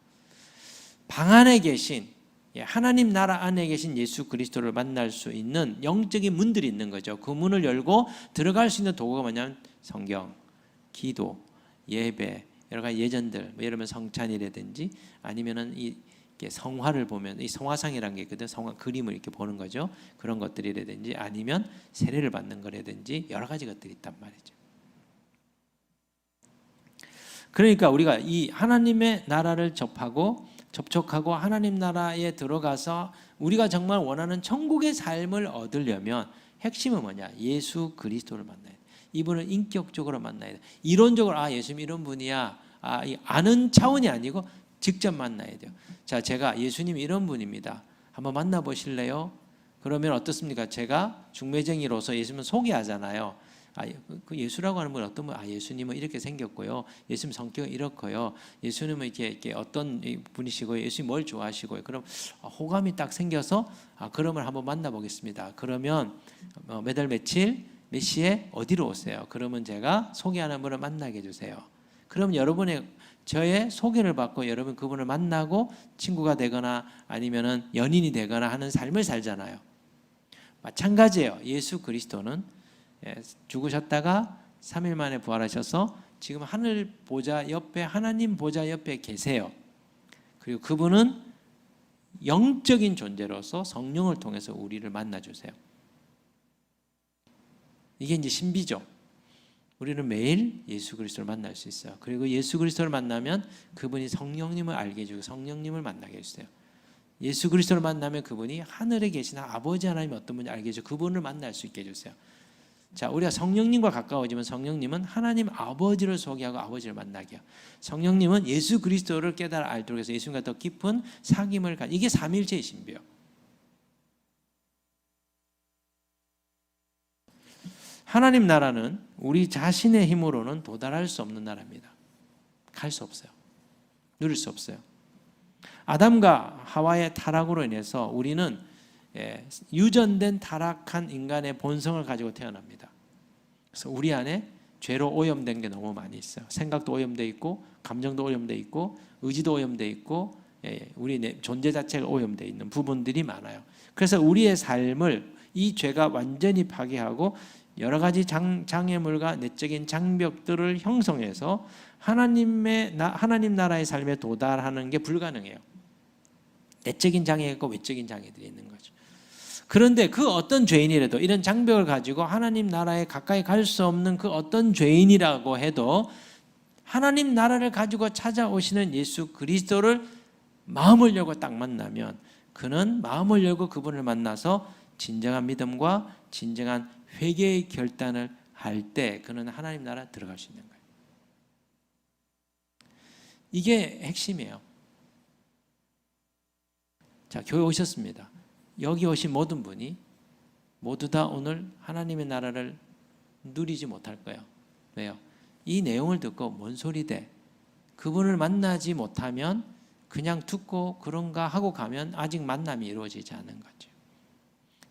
방 안에 계신, 하나님 나라 안에 계신 예수 그리스도를 만날 수 있는 영적인 문들이 있는 거죠. 그 문을 열고 들어갈 수 있는 도구가 뭐냐면 성경, 기도, 예배, 여러 가지 예전들, 예를 들면 성찬이라든지 아니면은 성화를 보면 이 성화상이라는 게 있거든. 성화 그림을 이렇게 보는 거죠. 그런 것들이라든지 아니면 세례를 받는 거라든지 여러 가지 것들이 있단 말이죠. 그러니까 우리가 이 하나님의 나라를 접촉하고 하나님 나라에 들어가서 우리가 정말 원하는 천국의 삶을 얻으려면 핵심은 뭐냐? 예수 그리스도를 만나야 돼. 이분을 인격적으로 만나야 돼. 이론적으로 예수님 이런 분이야, 아는 차원이 아니고 직접 만나야 돼요. 자, 제가 예수님 이런 분입니다. 한번 만나보실래요? 그러면 어떻습니까? 제가 중매쟁이로서 예수님을 소개하잖아요. 그 예수라고 하는 분 어떤 분? 예수님은 이렇게 생겼고요. 예수님 성격은 이렇고요. 예수님은 이렇게 어떤 분이시고요. 예수님 뭘 좋아하시고요. 그럼 호감이 딱 생겨서 그러면 한번 만나보겠습니다. 그러면 몇 월 며칠 몇 시에 어디로 오세요? 그러면 제가 소개하는 분을 만나게 해주세요. 그럼 여러분의 저의 소개를 받고 여러분 그분을 만나고 친구가 되거나 아니면은 연인이 되거나 하는 삶을 살잖아요. 마찬가지예요. 예수 그리스도는 죽으셨다가 3일 만에 부활하셔서 지금 하늘 보좌 옆에, 하나님 보좌 옆에 계세요. 그리고 그분은 영적인 존재로서 성령을 통해서 우리를 만나주세요. 이게 이제 신비죠. 우리는 매일 예수 그리스도를 만날 수 있어요. 그리고 예수 그리스도를 만나면 그분이 성령님을 알게 해주고 성령님을 만나게 해주세요. 예수 그리스도를 만나면 그분이 하늘에 계신 아버지 하나님이 어떤 분인지 알게 해주고 그분을 만날 수 있게 해주세요. 자, 우리가 성령님과 가까워지면 성령님은 하나님 아버지를 소개하고 아버지를 만나게 해요. 성령님은 예수 그리스도를 깨달아 알도록 해서 예수님과 더 깊은 사귐을 이게 삼위일체의 신비예요. 하나님 나라는 우리 자신의 힘으로는 도달할 수 없는 나라입니다. 갈 수 없어요. 누릴 수 없어요. 아담과 하와의 타락으로 인해서 우리는 유전된 타락한 인간의 본성을 가지고 태어납니다. 그래서 우리 안에 죄로 오염된 게 너무 많이 있어요. 생각도 오염돼 있고, 감정도 오염돼 있고, 의지도 오염돼 있고, 우리 존재 자체가 오염돼 있는 부분들이 많아요. 그래서 우리의 삶을 이 죄가 완전히 파괴하고 여러 가지 장애물과 내적인 장벽들을 형성해서 하나님 나라의 삶에 도달하는 게 불가능해요. 내적인 장애가 있고 외적인 장애들이 있는 거죠. 그런데 그 어떤 죄인이라도 이런 장벽을 가지고 하나님 나라에 가까이 갈 수 없는 그 어떤 죄인이라고 해도 하나님 나라를 가지고 찾아오시는 예수 그리스도를 마음을 열고 딱 만나면 그는 마음을 열고 그분을 만나서 진정한 믿음과 진정한 회개의 결단을 할 때 그는 하나님 나라 들어갈 수 있는 거예요. 이게 핵심이에요. 자, 교회 오셨습니다. 여기 오신 모든 분이 모두 다 오늘 하나님의 나라를 누리지 못할 거예요. 왜요? 이 내용을 듣고 뭔 소리 돼? 그분을 만나지 못하면 그냥 듣고 그런가 하고 가면 아직 만남이 이루어지지 않은 거죠.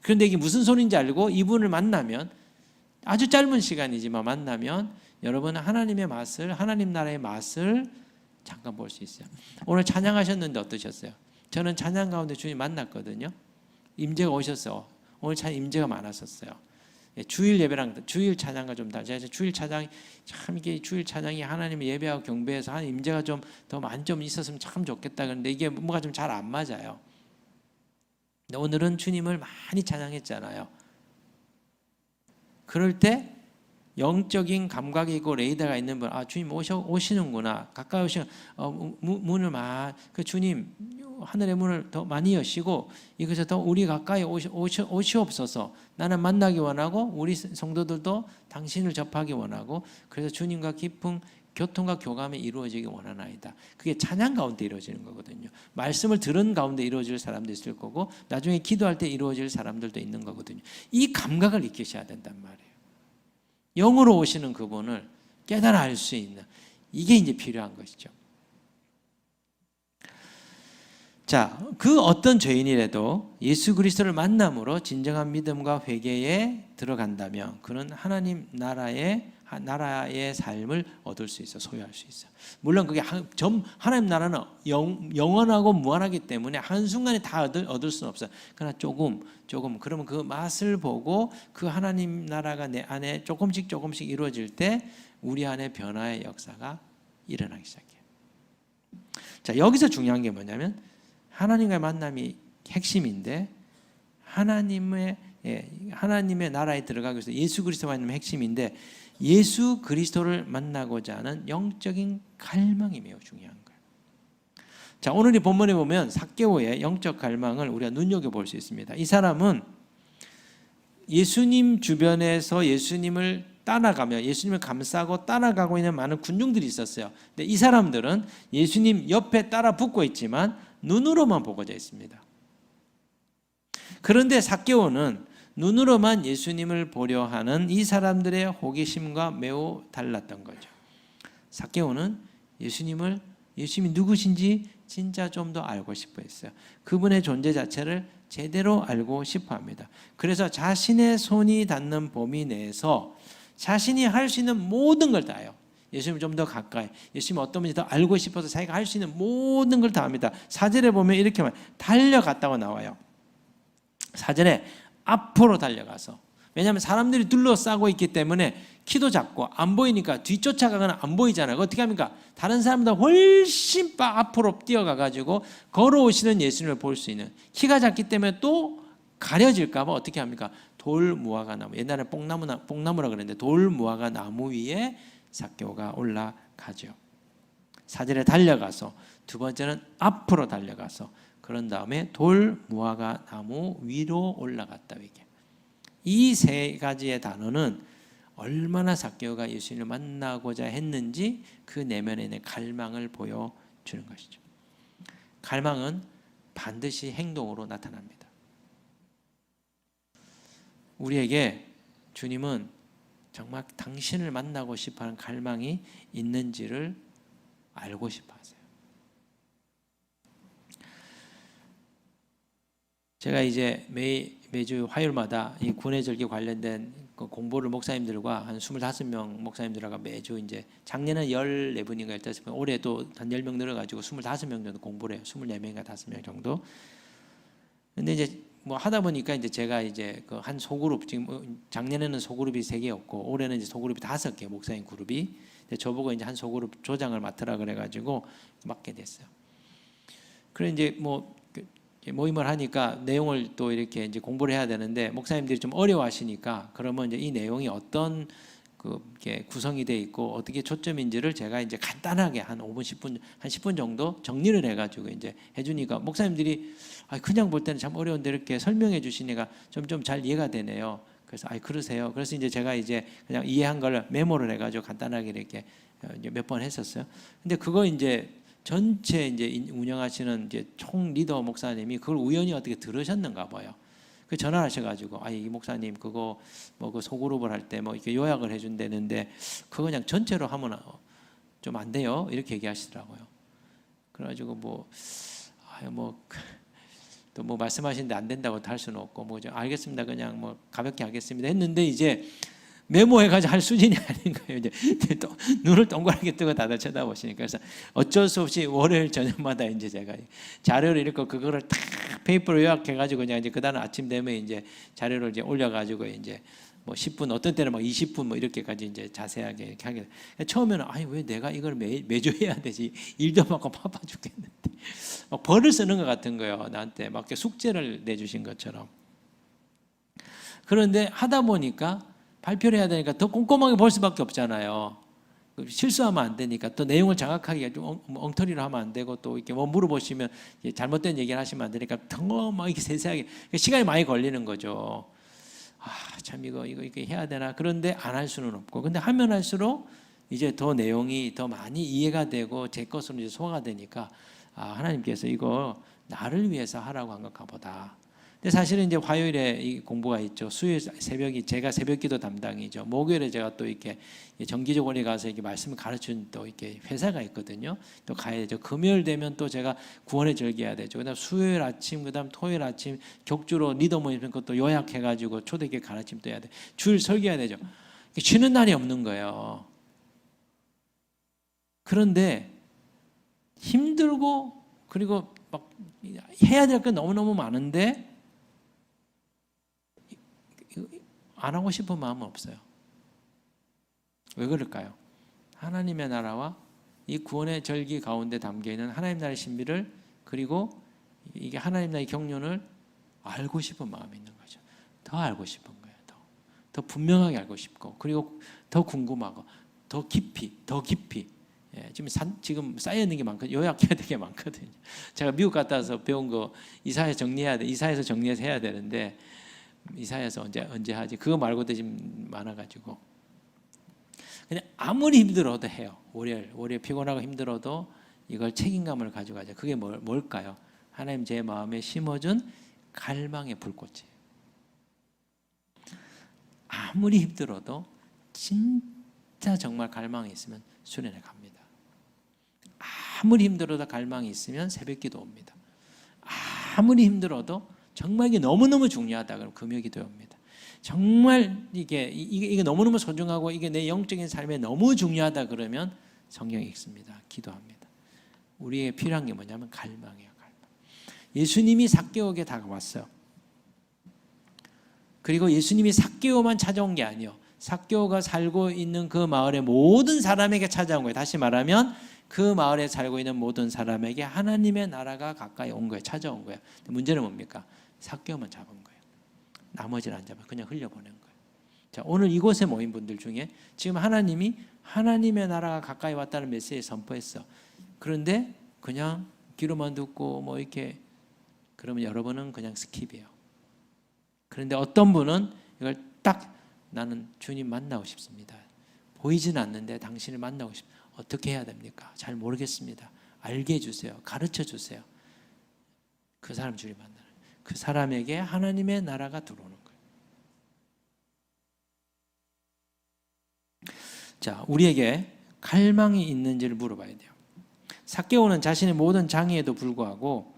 그런데 이게 무슨 소리인지 알고 이분을 만나면 아주 짧은 시간이지만 만나면 여러분은 하나님의 맛을, 하나님 나라의 맛을 잠깐 볼 수 있어요. 오늘 찬양하셨는데 어떠셨어요? 저는 찬양 가운데 주님 만났거든요. 임재가 오셨어요. 오늘 참 임재가 많았었어요. 주일 예배랑 주일 찬양과 좀 달라요. 주일 찬양이 참 이게 주일 찬양이 하나님의 예배하고 경배해서 한 임재가 좀 더 많이 좀 있었으면 참 좋겠다. 그런데 이게 뭔가 좀 잘 안 맞아요. 근데 오늘은 주님을 많이 찬양했잖아요. 그럴 때 영적인 감각이 있고 레이더가 있는 분, 아 주님 오시는구나. 가까이 오시는 문을 그 주님 하늘의 문을 더 많이 여시고 이것에 더 우리 가까이 오시옵소서. 나는 만나기 원하고 우리 성도들도 당신을 접하기 원하고 그래서 주님과 깊은 교통과 교감이 이루어지기 원하나이다. 그게 찬양 가운데 이루어지는 거거든요. 말씀을 들은 가운데 이루어질 사람도 있을 거고 나중에 기도할 때 이루어질 사람들도 있는 거거든요. 이 감각을 익히셔야 된단 말이에요. 영으로 오시는 그분을 깨달아 알 수 있는 이게 이제 필요한 것이죠. 자, 그 어떤 죄인이라도 예수 그리스도를 만남으로 진정한 믿음과 회개에 들어간다면 그는 하나님 나라의 삶을 얻을 수 있어, 소유할 수 있어. 물론 그게 하나님 나라는 영원하고 무한하기 때문에 한순간에 다 얻을 수는 없어요. 그러나 조금 그러면 그 맛을 보고 그 하나님 나라가 내 안에 조금씩 이루어질 때 우리 안에 변화의 역사가 일어나기 시작해요. 자, 여기서 중요한 게 뭐냐면 하나님과의 만남이 핵심인데 하나님의 나라에 들어가기 위해서 예수 그리스도와 만나면 핵심인데 예수 그리스도를 만나고자 하는 영적인 갈망이 매우 중요한 거예요. 자, 오늘 이 본문에 보면 삭개오의 영적 갈망을 우리가 눈여겨볼 수 있습니다. 이 사람은 예수님 주변에서 예수님을 따라가며 예수님을 감싸고 따라가고 있는 많은 군중들이 있었어요. 근데 이 사람들은 예수님 옆에 따라 붙고 있지만 눈으로만 보고자 있습니다. 그런데 삭개오는 눈으로만 예수님을 보려 하는 이 사람들의 호기심과 매우 달랐던 거죠. 삭개오는 예수님이 누구신지 진짜 좀 더 알고 싶어 했어요. 그분의 존재 자체를 제대로 알고 싶어 합니다. 그래서 자신의 손이 닿는 범위 내에서 자신이 할 수 있는 모든 걸 다해요. 예수님 좀 더 가까이, 예수님 어떤 분인지 더 알고 싶어서 자기가 할 수 있는 모든 걸 다 합니다. 4절에 보면 이렇게 달려갔다고 나와요. 4절에 앞으로 달려가서, 왜냐하면 사람들이 둘러싸고 있기 때문에 키도 작고 안 보이니까 뒤쫓아가거나 안 보이잖아요. 어떻게 합니까? 다른 사람보다 훨씬 앞으로 뛰어가가지고 걸어오시는 예수님을 볼 수 있는, 키가 작기 때문에 또 가려질까 봐 어떻게 합니까? 돌무화과 나무, 옛날에 뽕나무라 그랬는데 돌무화과 나무 위에 삭개오가 올라가죠. 4절에 달려가서, 두 번째는 앞으로 달려가서, 그런 다음에 돌무화과 나무 위로 올라갔다. 이 세 가지의 단어는 얼마나 삭개오가 예수님을 만나고자 했는지 그 내면에 있는 갈망을 보여주는 것이죠. 갈망은 반드시 행동으로 나타납니다. 우리에게 주님은 정말 당신을 만나고 싶어하는 갈망이 있는지를 알고 싶어 하세요. 제가 이제 매주 화요일마다 이 구원의 절기 관련된 그 공부를 목사님들과 한 25명 목사님들하고 매주 이제 작년에 14분인가 15분, 올해도 한 10명 늘어가지고 25명 정도 공부를 해요. 24명인가 5명 정도. 근데 이제 뭐 하다 보니까 이제 제가 이제 그 한 소그룹, 지금 작년에는 소그룹이 3개였고 올해는 이제 소그룹이 5개, 목사님 그룹이. 근데 저보고 이제 한 소그룹 조장을 맡으라 그래가지고 맡게 됐어요. 그래 이제 뭐 모임을 하니까 내용을 또 이렇게 이제 공부를 해야 되는데 목사님들이 좀 어려워하시니까 그러면 이제 이 내용이 어떤 그게 구성이 돼 있고 어떻게 초점인지를 제가 이제 간단하게 한 5분, 10분, 한 10분 정도 정리를 해가지고 이제 해주니까 목사님들이 그냥 볼 때는 참 어려운데 이렇게 설명해 주시니까 좀 잘 이해가 되네요. 그래서 그러세요. 그래서 이제 제가 이제 그냥 이해한 걸 메모를 해가지고 간단하게 이렇게 몇 번 했었어요. 근데 그거 이제 전체 이제 운영하시는 이제 총 리더 목사님이 그걸 우연히 어떻게 들으셨는가 봐요. 그 전화하셔가지고 이 목사님 그거 뭐 그 소그룹을 할 때 뭐 이렇게 요약을 해준다는데 그거 그냥 전체로 하면 좀 안 돼요 이렇게 얘기하시더라고요. 그래가지고 또 뭐 말씀하시는데 안 된다고 할 수는 없고 뭐 알겠습니다 그냥 뭐 가볍게 하겠습니다 했는데 이제 메모해가지고 할 수준이 아닌 거예요. 이제 또 눈을 동그랗게 뜨고 다들 쳐다보시니까 그래서 어쩔 수 없이 월요일 저녁마다 이제 제가 자료를 읽고 그거를 탁 페이퍼로 요약해가지고 그냥 이제 그다음 아침 되면 이제 자료를 이제 올려가지고 이제 뭐 10분 어떤 때는 막 20분 뭐 이렇게까지 이제 자세하게 이렇게 하게. 처음에는 왜 내가 이걸 매주 해야 되지? 일도 많고 바빠 죽겠는데 막 벌을 쓰는 것 같은 거예요. 나한테 막 숙제를 내주신 것처럼. 그런데 하다 보니까 발표를 해야 되니까 더 꼼꼼하게 볼 수밖에 없잖아요. 실수하면 안 되니까 또 내용을 정확하게 좀 엉터리로 하면 안 되고 또 이렇게 뭐 물어보시면 잘못된 얘기를 하시면 안 되니까 더 막 이렇게 세세하게 시간이 많이 걸리는 거죠. 참 이거 해야 되나? 그런데 안 할 수는 없고, 근데 하면 할수록 이제 더 내용이 더 많이 이해가 되고 제 것으로 이제 소화가 되니까 하나님께서 이거 나를 위해서 하라고 한 건가 보다. 근데 사실은 이제 화요일에 이 공부가 있죠. 수요일 새벽이 제가 새벽기도 담당이죠. 목요일에 제가 또 이렇게 정기적으로 가서 이렇게 말씀을 가르치는 또 이렇게 회사가 있거든요. 또 가야 되죠. 금요일 되면 또 제가 구원의 절기해야 되죠. 그다음 수요일 아침, 그다음 토요일 아침 격주로 리더 모임 것도 요약해가지고 초대교회 가르침 또 해야 돼. 주일 설교해야 되죠. 쉬는 날이 없는 거예요. 그런데 힘들고 그리고 막 해야 될 게 너무너무 많은데 안 하고 싶은 마음은 없어요. 왜 그럴까요? 하나님의 나라와 이 구원의 절기 가운데 담겨있는 하나님 나라의 신비를 그리고 이게 하나님 나라의 경륜을 알고 싶은 마음이 있는 거죠. 더 알고 싶은 거예요. 더 분명하게 알고 싶고 그리고 더 궁금하고 더 깊이 지금 쌓여있는 게 많거든요. 요약해야 될 게 많거든요. 제가 미국 갔다 와서 배운 거 이사해서 정리해야 돼. 이사해서 정리해서 해야 되는데 이사해서 언제 하지? 그거 말고도 지금 많아가지고 그냥 아무리 힘들어도 해요. 월요일 피곤하고 힘들어도 이걸 책임감을 가져가죠. 그게 뭘까요? 하나님 제 마음에 심어준 갈망의 불꽃이에요. 아무리 힘들어도 진짜 정말 갈망이 있으면 수련회 갑니다. 아무리 힘들어도 갈망이 있으면 새벽기도 옵니다. 아무리 힘들어도 정말 이게 너무너무 중요하다 그러면 금요기도에 옵니다. 정말 이게 너무너무 소중하고 이게 내 영적인 삶에 너무 중요하다 그러면 성경 읽습니다. 기도합니다. 우리에게 필요한 게 뭐냐면 갈망이에요. 갈망. 예수님이 삭개오에게 다가왔어요. 그리고 예수님이 삭개오만 찾아온 게 아니에요. 삭개오가 살고 있는 그 마을의 모든 사람에게 찾아온 거예요. 다시 말하면 그 마을에 살고 있는 모든 사람에게 하나님의 나라가 가까이 온 거예요. 찾아온 거예요. 문제는 뭡니까? 삭개오만 잡은 거예요. 나머지는 안 잡아요. 그냥 흘려보낸 거예요. 자, 오늘 이곳에 모인 분들 중에 지금 하나님이 하나님의 나라가 가까이 왔다는 메시지를 선포했어. 그런데 그냥 귀로만 듣고 뭐 이렇게 그러면 여러분은 그냥 스킵이에요. 그런데 어떤 분은 이걸 딱 나는 주님 만나고 싶습니다. 보이지는 않는데 당신을 만나고 싶습니다. 어떻게 해야 됩니까? 잘 모르겠습니다. 알게 해주세요. 가르쳐 주세요. 그 사람 주님 만나는 그 사람에게 하나님의 나라가 들어오는 거예요. 자, 우리에게 갈망이 있는지를 물어봐야 돼요. 삭개오는 자신의 모든 장애에도 불구하고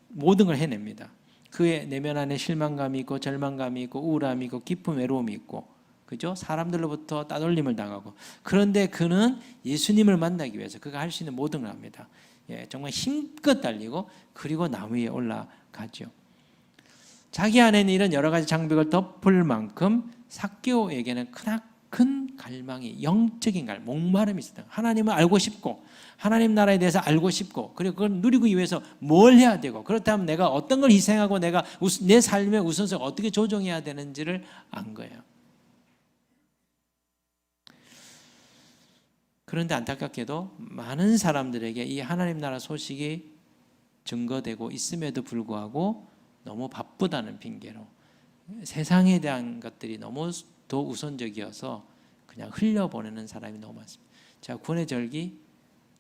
모든 걸 해냅니다. 그의 내면 안에 실망감이 있고 절망감이 있고 우울함이 있고 깊은 외로움이 있고, 그죠? 사람들로부터 따돌림을 당하고. 그런데 그는 예수님을 만나기 위해서 그가 할 수 있는 모든 걸 합니다. 정말 힘껏 달리고 그리고 나무 위에 올라가죠. 자기 안에는 이런 여러 가지 장벽을 덮을 만큼 삭개오에게는 크나큰 갈망이, 영적인 목마름이 있었다. 하나님을 알고 싶고 하나님 나라에 대해서 알고 싶고, 그리고 그걸 누리기 위해서 뭘 해야 되고, 그렇다면 내가 어떤 걸 희생하고 내가 내 삶의 우선순위를 어떻게 조정해야 되는지를 안 거예요. 그런데 안타깝게도 많은 사람들에게 이 하나님 나라 소식이 증거되고 있음에도 불구하고 너무 바쁘다는 핑계로 세상에 대한 것들이 너무 더 우선적이어서 그냥 흘려보내는 사람이 너무 많습니다. 제가 구원의 절기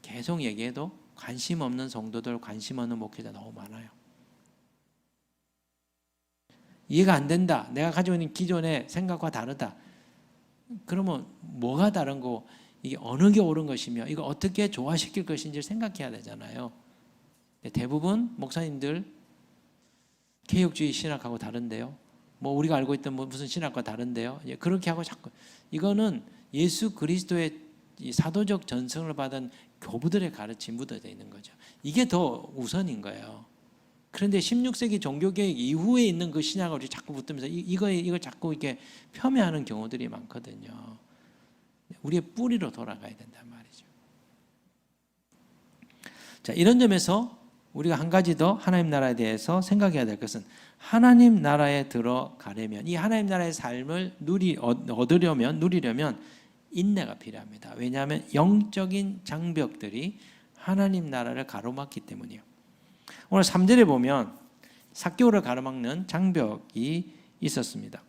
계속 얘기해도 관심 없는 성도들, 관심 없는 목회자 너무 많아요. 이해가 안 된다, 내가 가지고 있는 기존의 생각과 다르다. 그러면 뭐가 다른 거, 이게 어느 게 옳은 것이며 이거 어떻게 조화시킬 것인지를 생각해야 되잖아요. 대부분 목사님들 개혁주의 신학하고 다른데요, 뭐 우리가 알고 있던 무슨 신학과 다른데요, 그렇게 하고 자꾸, 이거는 예수 그리스도의 이 사도적 전승을 받은 교부들의 가르침이 묻어져 있는 거죠. 이게 더 우선인 거예요. 그런데 16세기 종교개혁 이후에 있는 그 신학을 자꾸 붙으면서 이걸 자꾸 이렇게 폄훼하는 경우들이 많거든요. 우리의 뿌리로 돌아가야 된단 말이죠. 자, 이런 점에서 우리가 한 가지 더 하나님 나라에 대해서 생각해야 될 것은, 하나님 나라에 들어가려면, 이 하나님 나라의 삶을 누리려면 인내가 필요합니다. 왜냐하면 영적인 장벽들이 하나님 나라를 가로막기 때문이에요. 오늘 3절에 보면 삭개오를 가로막는 장벽이 있었습니다.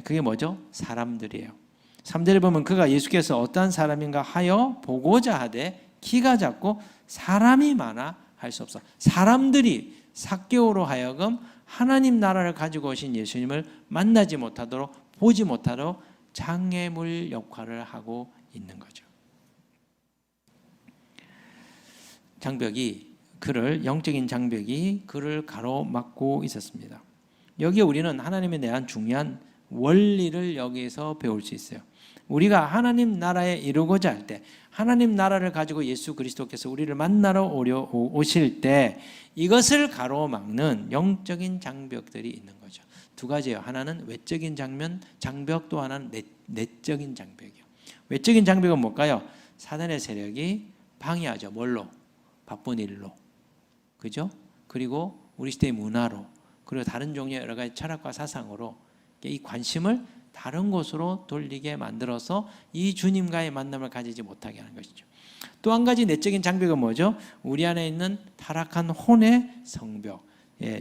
그게 뭐죠? 사람들이에요. 3절에 보면 그가 예수께서 어떠한 사람인가 하여 보고자 하되 키가 작고 사람이 많아 할 수 없어. 사람들이 삭개오로 하여금 하나님 나라를 가지고 오신 예수님을 만나지 못하도록, 보지 못하도록 장애물 역할을 하고 있는 거죠. 장벽이 영적인 장벽이 그를 가로막고 있었습니다. 여기에 우리는 하나님에 대한 중요한 원리를 여기서 배울 수 있어요. 우리가 하나님 나라에 이루고자 할 때, 하나님 나라를 가지고 예수 그리스도께서 우리를 만나러 오실 때 이것을 가로막는 영적인 장벽들이 있는 거죠. 두 가지예요. 하나는 외적인 장벽, 또 하나는 내적인 장벽이요. 외적인 장벽은 뭘까요? 사단의 세력이 방해하죠. 뭘로? 바쁜 일로, 그죠? 그리고 우리 시대의 문화로, 그리고 다른 종류의 여러 가지 철학과 사상으로 이 관심을 다른 곳으로 돌리게 만들어서 이 주님과의 만남을 가지지 못하게 하는 것이죠. 또 한 가지 내적인 장벽은 뭐죠? 우리 안에 있는 타락한 혼의 성벽,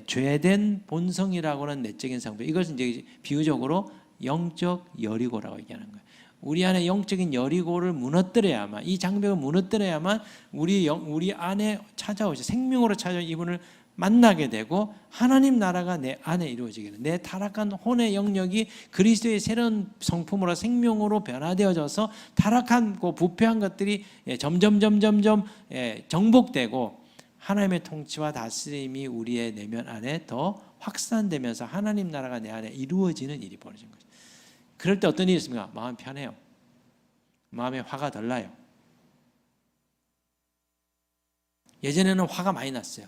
죄된 본성이라고 하는 내적인 성벽. 이것은 이제 비유적으로 영적 여리고라고 얘기하는 거예요. 우리 안에 영적인 여리고를 무너뜨려야만, 이 장벽을 무너뜨려야만 우리 안에 찾아오셔, 생명으로 찾아온 이분을 만나게 되고 하나님 나라가 내 안에 이루어지게 돼. 내 타락한 혼의 영역이 그리스도의 새로운 성품으로, 생명으로 변화되어져서 타락한 부패한 것들이 점점 정복되고 하나님의 통치와 다스림이 우리의 내면 안에 더 확산되면서 하나님 나라가 내 안에 이루어지는 일이 벌어진 거죠. 그럴 때 어떤 일이 있습니까? 마음이 편해요. 마음에 화가 덜 나요. 예전에는 화가 많이 났어요.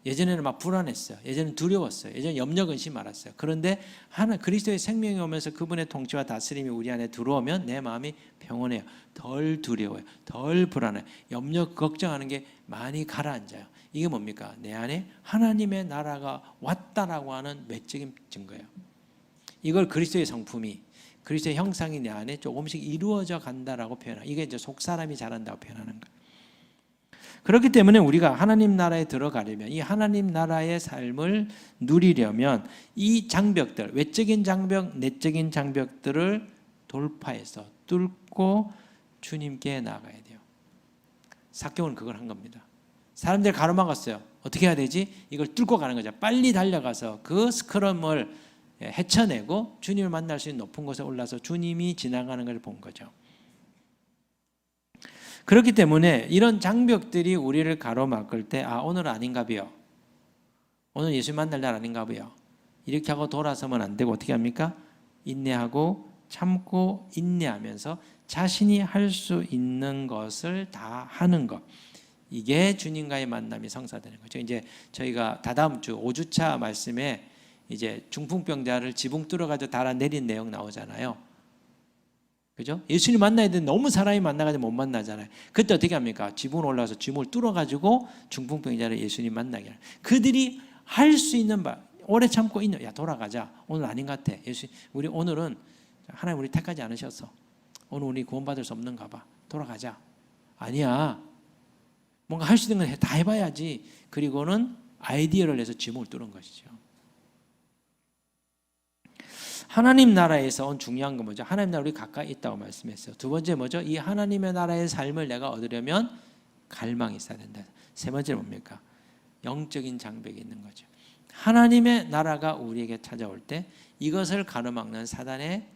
예전에는 막 불안했어요. 예전에는 두려웠어요. 예전에 염려 근심 많았어요. 그런데 그리스도의 생명이 오면서 그분의 통치와 다스림이 우리 안에 들어오면 내 마음이 평온해요. 덜 두려워요. 덜 불안해요. 염려 걱정하는 게 많이 가라앉아요. 이게 뭡니까? 내 안에 하나님의 나라가 왔다라고 하는 외적인 증거예요. 이걸 그리스도의 성품이, 그리스도의 형상이 내 안에 조금씩 이루어져 간다라고 표현해요. 이게 이제 속사람이 잘한다고 표현하는 거예요. 그렇기 때문에 우리가 하나님 나라에 들어가려면, 이 하나님 나라의 삶을 누리려면 이 장벽들, 외적인 장벽, 내적인 장벽들을 돌파해서 뚫고 주님께 나아가야 돼요. 삭개오는 그걸 한 겁니다. 사람들 가로막았어요. 어떻게 해야 되지? 이걸 뚫고 가는 거죠. 빨리 달려가서 그 스크럼을 헤쳐내고 주님을 만날 수 있는 높은 곳에 올라서 주님이 지나가는 걸 본 거죠. 그렇기 때문에 이런 장벽들이 우리를 가로막을 때, 오늘은 아닌가 봐요. 오늘 예수 만날 날 아닌가 봐요. 이렇게 하고 돌아서면 안 되고 어떻게 합니까? 인내하고 참고 인내하면서 자신이 할 수 있는 것을 다 하는 것. 이게 주님과의 만남이 성사되는 거죠. 이제 저희가 다다음 주 5주차 말씀에 이제 중풍병자를 지붕 뚫어가지고 달아 내린 내용 나오잖아요. 그죠? 예수님 만나야 되는데 너무 사람이 만나가지고 못 만나잖아요. 그때 어떻게 합니까? 지붕 올라가서 지붕을 뚫어가지고 중풍병자를 예수님 만나게 해요. 그들이 할 수 있는 바, 오래 참고 있는, 야 돌아가자. 오늘 아닌 것 같아. 예수, 우리 오늘은 하나님 우리 택하지 않으셨어. 오늘 우리 구원받을 수 없는가 봐. 돌아가자. 아니야. 뭔가 할 수 있는 건 다 해봐야지. 그리고는 아이디어를 내서 지붕을 뚫은 것이죠. 하나님 나라에서 온 중요한 건 뭐죠? 하나님 나라 우리 가까이 있다고 말씀했어요. 두 번째 뭐죠? 이 하나님의 나라의 삶을 내가 얻으려면 갈망이 있어야 된다. 세 번째 뭡니까? 영적인 장벽이 있는 거죠. 하나님의 나라가 우리에게 찾아올 때 이것을 가로막는 사단의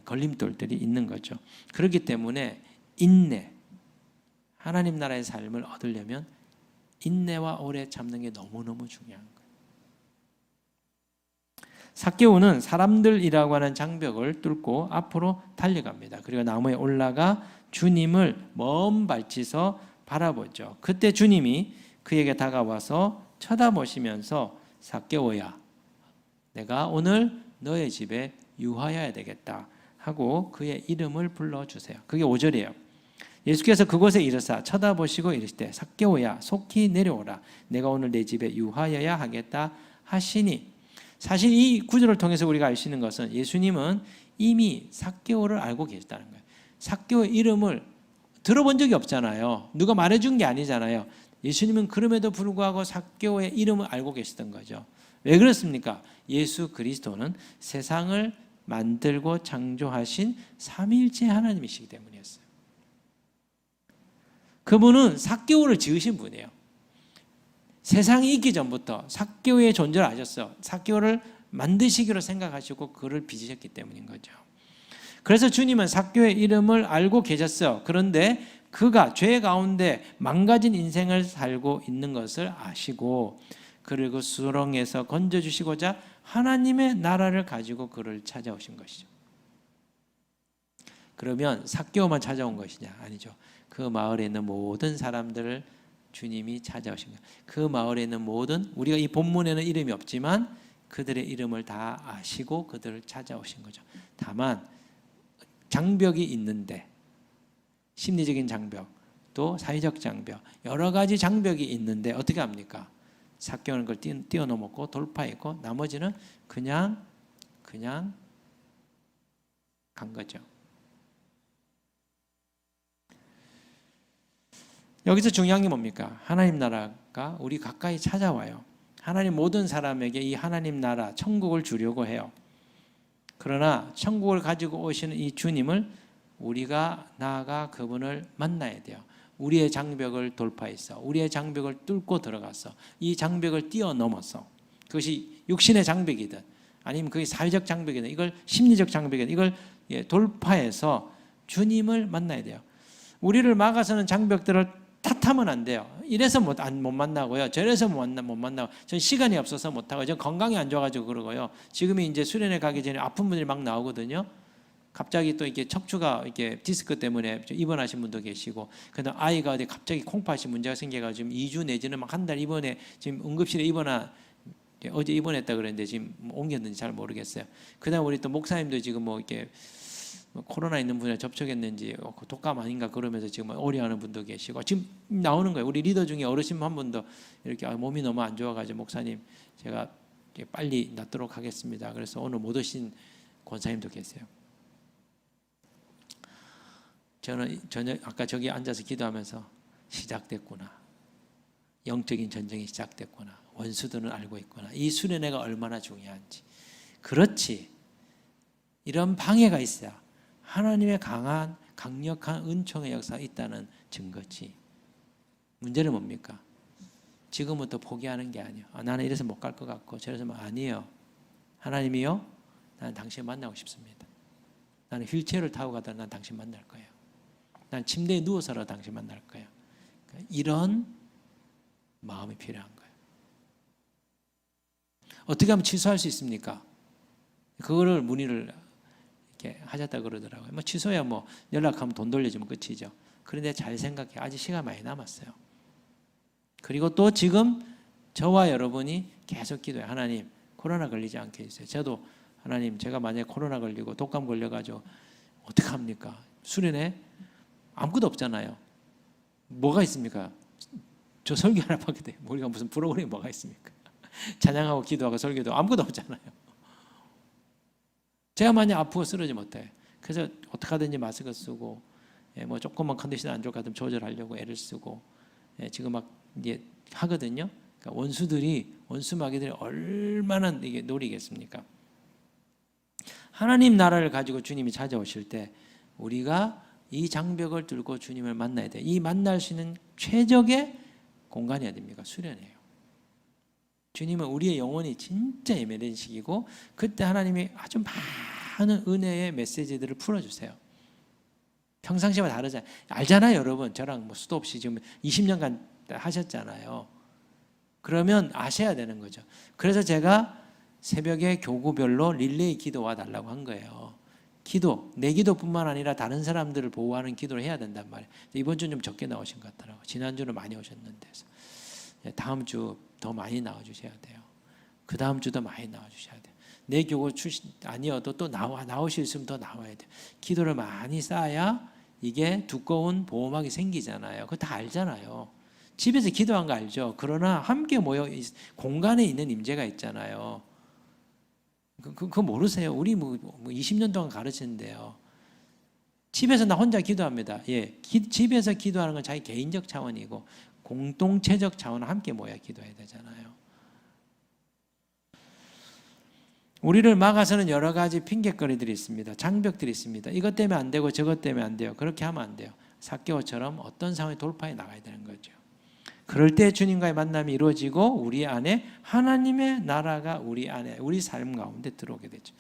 걸림돌들이 있는 거죠. 그렇기 때문에 인내, 하나님 나라의 삶을 얻으려면 인내와 오래 참는 게 너무너무 중요한 거예요. 삭개오는 사람들이라고 하는 장벽을 뚫고 앞으로 달려갑니다. 그리고 나무에 올라가 주님을 먼 발치서 바라보죠. 그때 주님이 그에게 다가와서 쳐다보시면서 삭개오야, 내가 오늘 너의 집에 유하여야 되겠다 하고 그의 이름을 불러주세요. 그게 5절이에요. 예수께서 그곳에 이르사 쳐다보시고 이르시되 삭개오야 속히 내려오라, 내가 오늘 내 집에 유하여야 하겠다 하시니. 사실 이 구절을 통해서 우리가 알 수 있는 것은 예수님은 이미 삭개오를 알고 계셨다는 거예요. 삭개오의 이름을 들어본 적이 없잖아요. 누가 말해준 게 아니잖아요. 예수님은 그럼에도 불구하고 삭개오의 이름을 알고 계시던 거죠. 왜 그렇습니까? 예수 그리스도는 세상을 만들고 창조하신 삼위일체 하나님이시기 때문이었어요. 그분은 삭개오를 지으신 분이에요. 세상이 있기 전부터 삭개오의 존재를 아셨어요. 삭개오를 만드시기로 생각하시고 그를 빚으셨기 때문인 거죠. 그래서 주님은 삭개오의 이름을 알고 계셨어요. 그런데 그가 죄 가운데 망가진 인생을 살고 있는 것을 아시고 그를 그 수렁에서 건져주시고자 하나님의 나라를 가지고 그를 찾아오신 것이죠. 그러면 삭개오만 찾아온 것이냐? 아니죠. 그 마을에 있는 모든 사람들을 주님이 찾아오신 거예요. 그 마을에 있는 모든, 우리가 이 본문에는 이름이 없지만 그들의 이름을 다 아시고 그들을 찾아오신 거죠. 다만 장벽이 있는데, 심리적인 장벽, 또 사회적 장벽, 여러 가지 장벽이 있는데 어떻게 합니까? 삭개오는 걸 뛰어넘었고 돌파했고 나머지는 그냥 간 거죠. 여기서 중요한 게 뭡니까? 하나님 나라가 우리 가까이 찾아와요. 하나님 모든 사람에게 이 하나님 나라, 천국을 주려고 해요. 그러나 천국을 가지고 오시는 이 주님을 우리가 나아가 그분을 만나야 돼요. 우리의 장벽을 돌파했어. 우리의 장벽을 뚫고 들어갔어. 이 장벽을 뛰어넘었어. 그것이 육신의 장벽이든 아니면 그게 사회적 장벽이든 이걸 심리적 장벽이든 이걸 돌파해서 주님을 만나야 돼요. 우리를 막아서는 장벽들을 탓하면 안 돼요. 이래서 못 만나고요. 저래서 못 만나고. 전 시간이 없어서 못하고, 전 건강이 안 좋아가지고 그러고요. 지금이 이제 수련회 가기 전에 아픈 분들이 막 나오거든요. 갑자기 또 이렇게 척추가 이렇게 디스크 때문에 입원하신 분도 계시고, 그다음 아이가 어디 갑자기 콩팥이 문제가 생겨가지고 지금 2주 내지는 막 한 달 입원해, 지금 응급실에 어제 입원했다 그랬는데 지금 옮겼는지 잘 모르겠어요. 그다음 우리 또 목사님도 지금 뭐 이렇게 코로나 있는 분에 접촉했는지 독감 아닌가 그러면서 지금 오해하는 분도 계시고 지금 나오는 거예요. 우리 리더 중에 어르신 한 분도 이렇게 몸이 너무 안 좋아가지고 목사님 제가 빨리 낫도록 하겠습니다. 그래서 오늘 못 오신 권사님도 계세요. 저는 아까 저기 앉아서 기도하면서 시작됐구나. 영적인 전쟁이 시작됐구나. 원수들은 알고 있구나. 이 수련회가 얼마나 중요한지. 그렇지. 이런 방해가 있어야 하나님의 강력한 은총의 역사가 있다는 증거지. 문제는 뭡니까? 지금부터 포기하는 게 아니에요. 나는 이래서 못 갈 것 같고 저래서 아니에요. 하나님이요, 나는 당신 만나고 싶습니다. 나는 휠체어를 타고 가더라도 난 당신 만날 거예요. 난 침대에 누워서라도 당신 만날 거예요. 이런 마음이 필요한 거예요. 어떻게 하면 취소할 수 있습니까? 그거를 문의를 이렇게 하셨다 그러더라고요. 뭐 취소야 뭐 연락하면 돈 돌려주면 끝이죠. 그런데 잘 생각해. 아직 시간 많이 남았어요. 그리고 또 지금 저와 여러분이 계속 기도해. 하나님, 코로나 걸리지 않게 해주세요. 저도 하나님, 제가 만약에 코로나 걸리고 독감 걸려가지고 어떡합니까? 수련회 아무것도 없잖아요. 뭐가 있습니까? 저 설교 하나 받게 돼요. 우리가 무슨 프로그램이 뭐가 있습니까? 찬양하고 기도하고 설교도 아무것도 없잖아요. 제가 만약 아프고 쓰러지면 어때요? 그래서 어떻게 하든지 마스크 쓰고, 뭐 조금만 컨디션 안 좋을 것 같으면 조절하려고 애를 쓰고, 지금 막 이제 하거든요. 그러니까 원수 마귀들이 얼마나 이게 노리겠습니까? 하나님 나라를 가지고 주님이 찾아오실 때 우리가 이 장벽을 뚫고 주님을 만나야 돼요. 이 만날 수 있는 최적의 공간이 어디입니까? 수련회예요. 주님은 우리의 영혼이 진짜 예매된 시기고, 그때 하나님이 아주 많은 은혜의 메시지들을 풀어주세요. 평상시와 다르잖아요. 알잖아요, 여러분. 저랑 뭐 수도 없이 지금 20년간 하셨잖아요. 그러면 아셔야 되는 거죠. 그래서 제가 새벽에 교구별로 릴레이 기도와 달라고 한 거예요. 기도, 내 기도뿐만 아니라 다른 사람들을 보호하는 기도를 해야 된단 말이에요. 이번 주는 좀 적게 나오신 것 같더라고요. 지난주는 많이 오셨는데. 다음 주 더 많이 나와주셔야 돼요. 그 다음 주도 많이 나와주셔야 돼요. 내 교구 출신 아니어도 또 나오실 수 있으면 더 나와야 돼요. 기도를 많이 쌓아야 이게 두꺼운 보호막이 생기잖아요. 그거 다 알잖아요. 집에서 기도한 거 알죠? 그러나 함께 모여 공간에 있는 임재가 있잖아요. 그거 모르세요? 우리 뭐 20년 동안 가르치는데요. 집에서 나 혼자 기도합니다. 예, 집에서 기도하는 건 자기 개인적 차원이고 공동체적 차원은 함께 모여 기도해야 되잖아요. 우리를 막아서는 여러 가지 핑계거리들이 있습니다. 장벽들이 있습니다. 이것 때문에 안 되고 저것 때문에 안 돼요. 그렇게 하면 안 돼요. 삭개오처럼 어떤 상황에 돌파해 나가야 되는 거죠. 그럴 때 주님과의 만남이 이루어지고 우리 안에 하나님의 나라가 우리 안에 우리 삶 가운데 들어오게 되죠.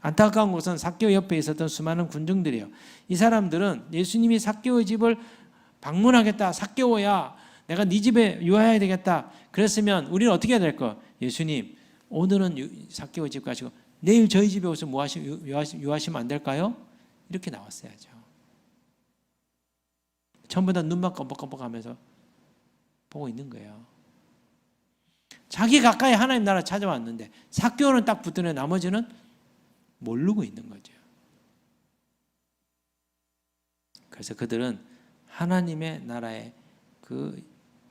안타까운 것은 삭개오 옆에 있었던 수많은 군중들이에요. 이 사람들은 예수님이 삭개오의 집을 방문하겠다. 삭개오야, 내가 네 집에 유하해야 되겠다. 그랬으면 우리는 어떻게 해야 될까? 예수님, 오늘은 삭개오 집 가시고 내일 저희 집에 오셔서 유하시면 안 될까요? 이렇게 나왔어야죠. 전부 다 눈만 껌뻑껌뻑하면서 보고 있는 거예요. 자기 가까이 하나님 나라 찾아왔는데 삭개오는 딱 붙더니 나머지는 모르고 있는 거죠. 그래서 그들은 하나님의 나라의 그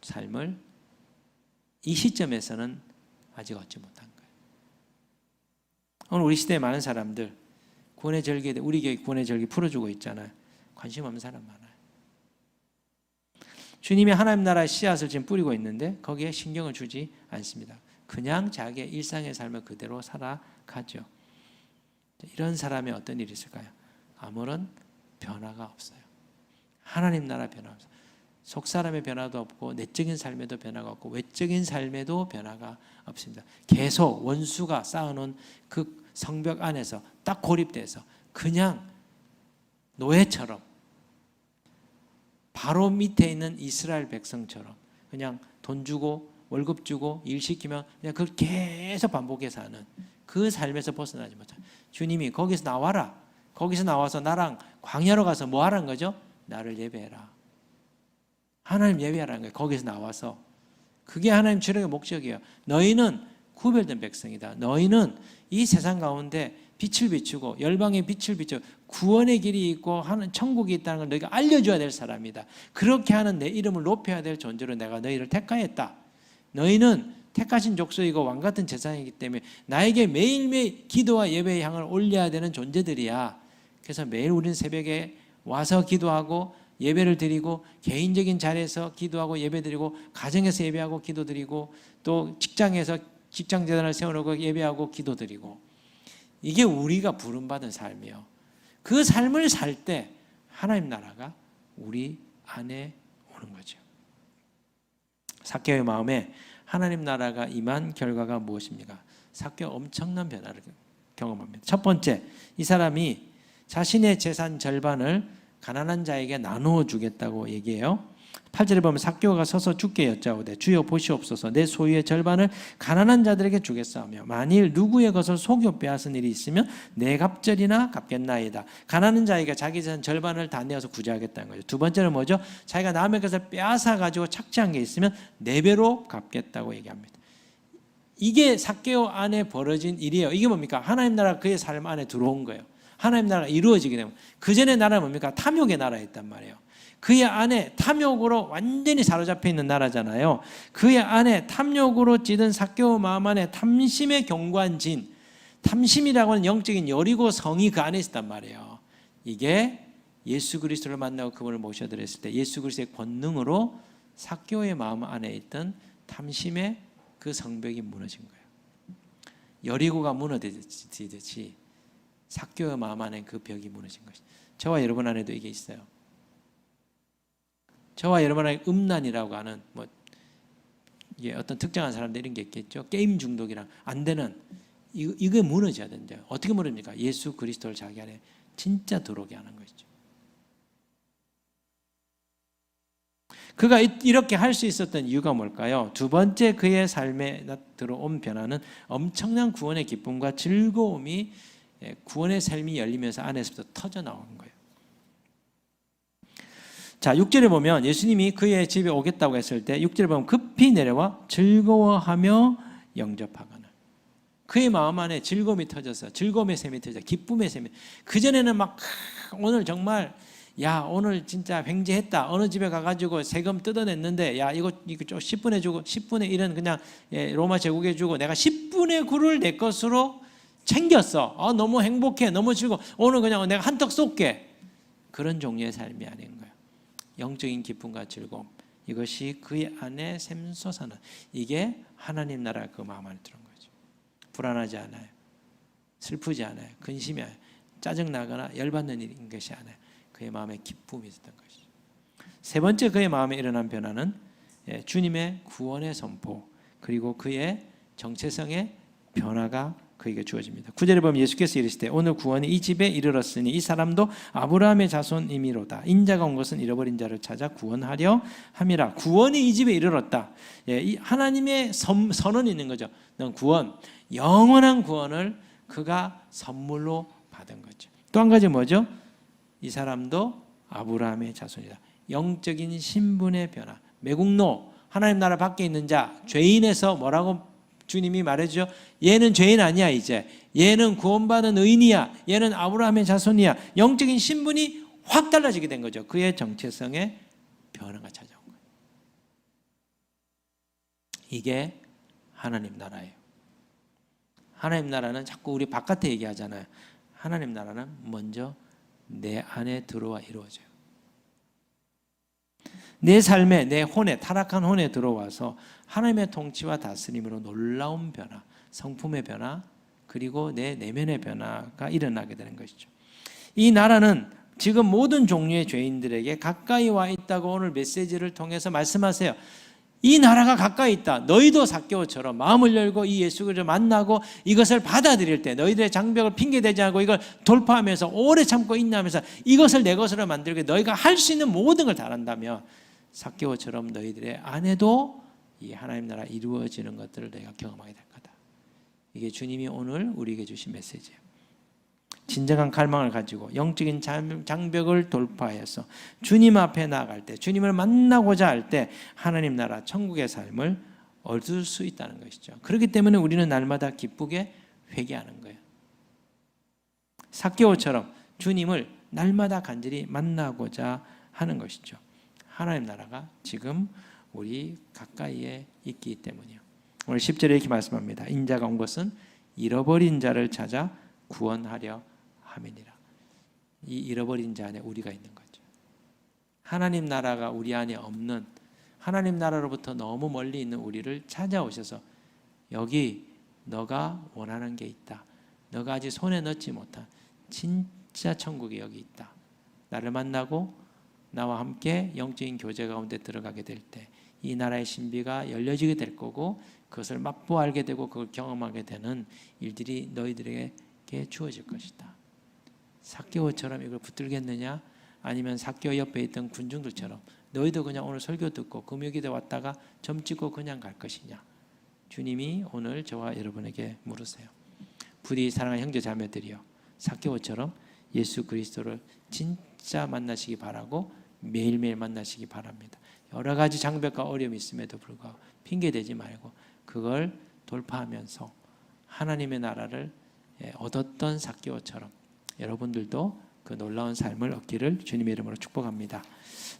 삶을 이 시점에서는 아직 얻지 못한 거예요. 오늘 우리 시대에 많은 사람들 구원의 절기, 우리 교회 구원의 절기 풀어주고 있잖아요. 관심 없는 사람 많아요. 주님이 하나님 나라의 씨앗을 지금 뿌리고 있는데 거기에 신경을 주지 않습니다. 그냥 자기의 일상의 삶을 그대로 살아가죠. 이런 사람의 어떤 일이 있을까요? 아무런 변화가 없어요. 하나님 나라 변화 없어요. 속 사람의 변화도 없고 내적인 삶에도 변화가 없고 외적인 삶에도 변화가 없습니다. 계속 원수가 쌓아놓은 그 성벽 안에서 딱 고립돼서 그냥 노예처럼 바로 밑에 있는 이스라엘 백성처럼 그냥 돈 주고 월급 주고 일 시키면 그냥 그걸 계속 반복해서 하는 그 삶에서 벗어나지 못해요. 주님이 거기서 나와라. 거기서 나와서 나랑 광야로 가서 뭐 하라는 거죠? 나를 예배해라. 하나님 예배하라는 거예요. 거기서 나와서. 그게 하나님 출애굽의 목적이에요. 너희는 구별된 백성이다. 너희는 이 세상 가운데 빛을 비추고 열방의 빛을 비추고 구원의 길이 있고 하는 천국이 있다는 걸 너희가 알려줘야 될 사람이다. 그렇게 하는 내 이름을 높여야 될 존재로 내가 너희를 택하였다. 너희는 택하신 족속이고 왕같은 제사장이기 때문에 나에게 매일매일 기도와 예배의 향을 올려야 되는 존재들이야. 그래서 매일 우리는 새벽에 와서 기도하고 예배를 드리고 개인적인 자리에서 기도하고 예배드리고 가정에서 예배하고 기도드리고 또 직장에서 직장재단을 세워놓고 예배하고 기도드리고 이게 우리가 부름받은 삶이에요. 그 삶을 살 때 하나님 나라가 우리 안에 오는 거죠. 삭개오의 마음에 하나님 나라가 임한 결과가 무엇입니까? 삭개오 엄청난 변화를 경험합니다. 첫 번째, 이 사람이 자신의 재산 절반을 가난한 자에게 나누어 주겠다고 얘기해요. 8절에 보면 삭개오가 서서 주께 여짜오되 주여 보시옵소서 내 소유의 절반을 가난한 자들에게 주겠사오며 만일 누구의 것을 속여 빼앗은 일이 있으면 내 갑절이나 갚겠나이다. 가난한 자에게 자기 재산 절반을 다 내어서 구제하겠다는 거죠. 두 번째는 뭐죠? 자기가 남의 것을 빼앗아 가지고 착취한 게 있으면 4배로 갚겠다고 얘기합니다. 이게 삭개오 안에 벌어진 일이에요. 이게 뭡니까? 하나님 나라가 그의 삶 안에 들어온 거예요. 하나님 나라가 이루어지게 되면 그 전에 나라는 뭡니까? 탐욕의 나라였단 말이에요. 그의 안에 탐욕으로 완전히 사로잡혀 있는 나라잖아요. 그의 안에 탐욕으로 찌든 삭개오 마음 안에 탐심의 경관진, 탐심이라고 하는 영적인 여리고 성이 그 안에 있었단 말이에요. 이게 예수 그리스도를 만나고 그분을 모셔드렸을 때 예수 그리스도의 권능으로 삭개오의 마음 안에 있던 탐심의 그 성벽이 무너진 거예요. 여리고가 무너지듯이 삭개오의 마음 안에 그 벽이 무너진 것이죠. 저와 여러분 안에도 이게 있어요. 저와 여러분 안에 음란이라고 하는 어떤 특정한 사람들 이런 게 있겠죠. 게임 중독이랑 안 되는 이게 무너져야 된대요. 어떻게 무너집니까? 예수 그리스도를 자기 안에 진짜 들어오게 하는 것이죠. 그가 이렇게 할 수 있었던 이유가 뭘까요? 두 번째 그의 삶에 들어온 변화는 엄청난 구원의 기쁨과 즐거움이 구원의 삶이 열리면서 안에서부터 터져 나오는 거예요. 자, 6절에 보면 예수님이 그의 집에 오겠다고 했을 때 6절에 보면 급히 내려와 즐거워하며 영접하거늘. 그의 마음 안에 즐거움이 터져서 즐거움의 샘이 터져 기쁨의 샘이. 그전에는 막 오늘 정말 야 오늘 진짜 횡재했다. 어느 집에 가가지고 세금 뜯어냈는데 야 이거 좀 10분의 주고 10분의 1은 그냥 로마 제국에 주고 내가 10분의 9를 내 것으로 챙겼어. 너무 행복해. 너무 즐거워. 오늘 그냥 내가 한턱 쏠게. 그런 종류의 삶이 아닌 거예요. 영적인 기쁨과 즐거움. 이것이 그의 안에 샘솟아나는 이게 하나님 나라 그 마음 안에 들어온 거죠. 불안하지 않아요. 슬프지 않아요. 근심이 않아요. 짜증나거나 열받는 일인 것이 아니에요. 그의 마음에 기쁨이 있었던 것이죠. 세 번째 그의 마음에 일어난 변화는 주님의 구원의 선포 그리고 그의 정체성의 변화가 그에게 주어집니다. 9절에 보면 예수께서 이르시되 오늘 구원이 이 집에 이르렀으니 이 사람도 아브라함의 자손이미로다. 인자가 온 것은 잃어버린 자를 찾아 구원하려 함이라. 구원이 이 집에 이르렀다. 이 하나님의 선언이 있는 거죠. 구원, 영원한 구원을 그가 선물로 받은 거죠. 또 한 가지 뭐죠? 이 사람도 아브라함의 자손이다. 영적인 신분의 변화. 매국노, 하나님 나라 밖에 있는 자, 죄인에서 뭐라고 주님이 말해주죠? 얘는 죄인 아니야 이제. 얘는 구원받은 의인이야. 얘는 아브라함의 자손이야. 영적인 신분이 확 달라지게 된 거죠. 그의 정체성의 변화가 찾아온 거예요. 이게 하나님 나라예요. 하나님 나라는 자꾸 우리 바깥에 얘기하잖아요. 하나님 나라는 먼저 내 안에 들어와 이루어져요. 내 삶에, 내 혼에, 타락한 혼에 들어와서 하나님의 통치와 다스림으로 놀라운 변화, 성품의 변화, 그리고 내 내면의 변화가 일어나게 되는 것이죠. 이 나라는 지금 모든 종류의 죄인들에게 가까이 와 있다고 오늘 메시지를 통해서 말씀하세요. 이 나라가 가까이 있다. 너희도 삭개오처럼 마음을 열고 이 예수 그리스도를 만나고 이것을 받아들일 때 너희들의 장벽을 핑계대지 않고 이걸 돌파하면서 오래 참고 인내하면서 이것을 내 것으로 만들게 너희가 할 수 있는 모든 걸 다한다면 삭개오처럼 너희들의 안에도 이 하나님 나라 이루어지는 것들을 너희가 경험하게 될 거다. 이게 주님이 오늘 우리에게 주신 메시지예요. 진정한 갈망을 가지고 영적인 장벽을 돌파해서 주님 앞에 나아갈 때, 주님을 만나고자 할 때 하나님 나라 천국의 삶을 얻을 수 있다는 것이죠. 그렇기 때문에 우리는 날마다 기쁘게 회개하는 거예요. 삭개오처럼 주님을 날마다 간절히 만나고자 하는 것이죠. 하나님 나라가 지금 우리 가까이에 있기 때문이요. 오늘 10절에 이렇게 말씀합니다. 인자가 온 것은 잃어버린 자를 찾아 구원하려 함이니라. 이 잃어버린 자 안에 우리가 있는 거죠. 하나님 나라가 우리 안에 없는, 하나님 나라로부터 너무 멀리 있는 우리를 찾아오셔서 여기 너가 원하는 게 있다. 너가 아직 손에 넣지 못한 진짜 천국이 여기 있다. 나를 만나고 나와 함께 영적인 교제 가운데 들어가게 될 때 이 나라의 신비가 열려지게 될 거고 그것을 맛보아 알게 되고 그걸 경험하게 되는 일들이 너희들에게 주어질 것이다. 삭개오처럼 이걸 붙들겠느냐? 아니면 삭개오 옆에 있던 군중들처럼 너희도 그냥 오늘 설교 듣고 금요기도 왔다가 점 찍고 그냥 갈 것이냐? 주님이 오늘 저와 여러분에게 물으세요. 부디 사랑하는 형제 자매들이여, 삭개오처럼 예수 그리스도를 진짜 만나시기 바라고 매일매일 만나시기 바랍니다. 여러 가지 장벽과 어려움이 있음에도 불구하고 핑계대지 말고 그걸 돌파하면서 하나님의 나라를 얻었던 삭개오처럼 여러분들도 그 놀라운 삶을 얻기를 주님의 이름으로 축복합니다.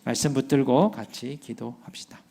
말씀 붙들고 같이 기도합시다.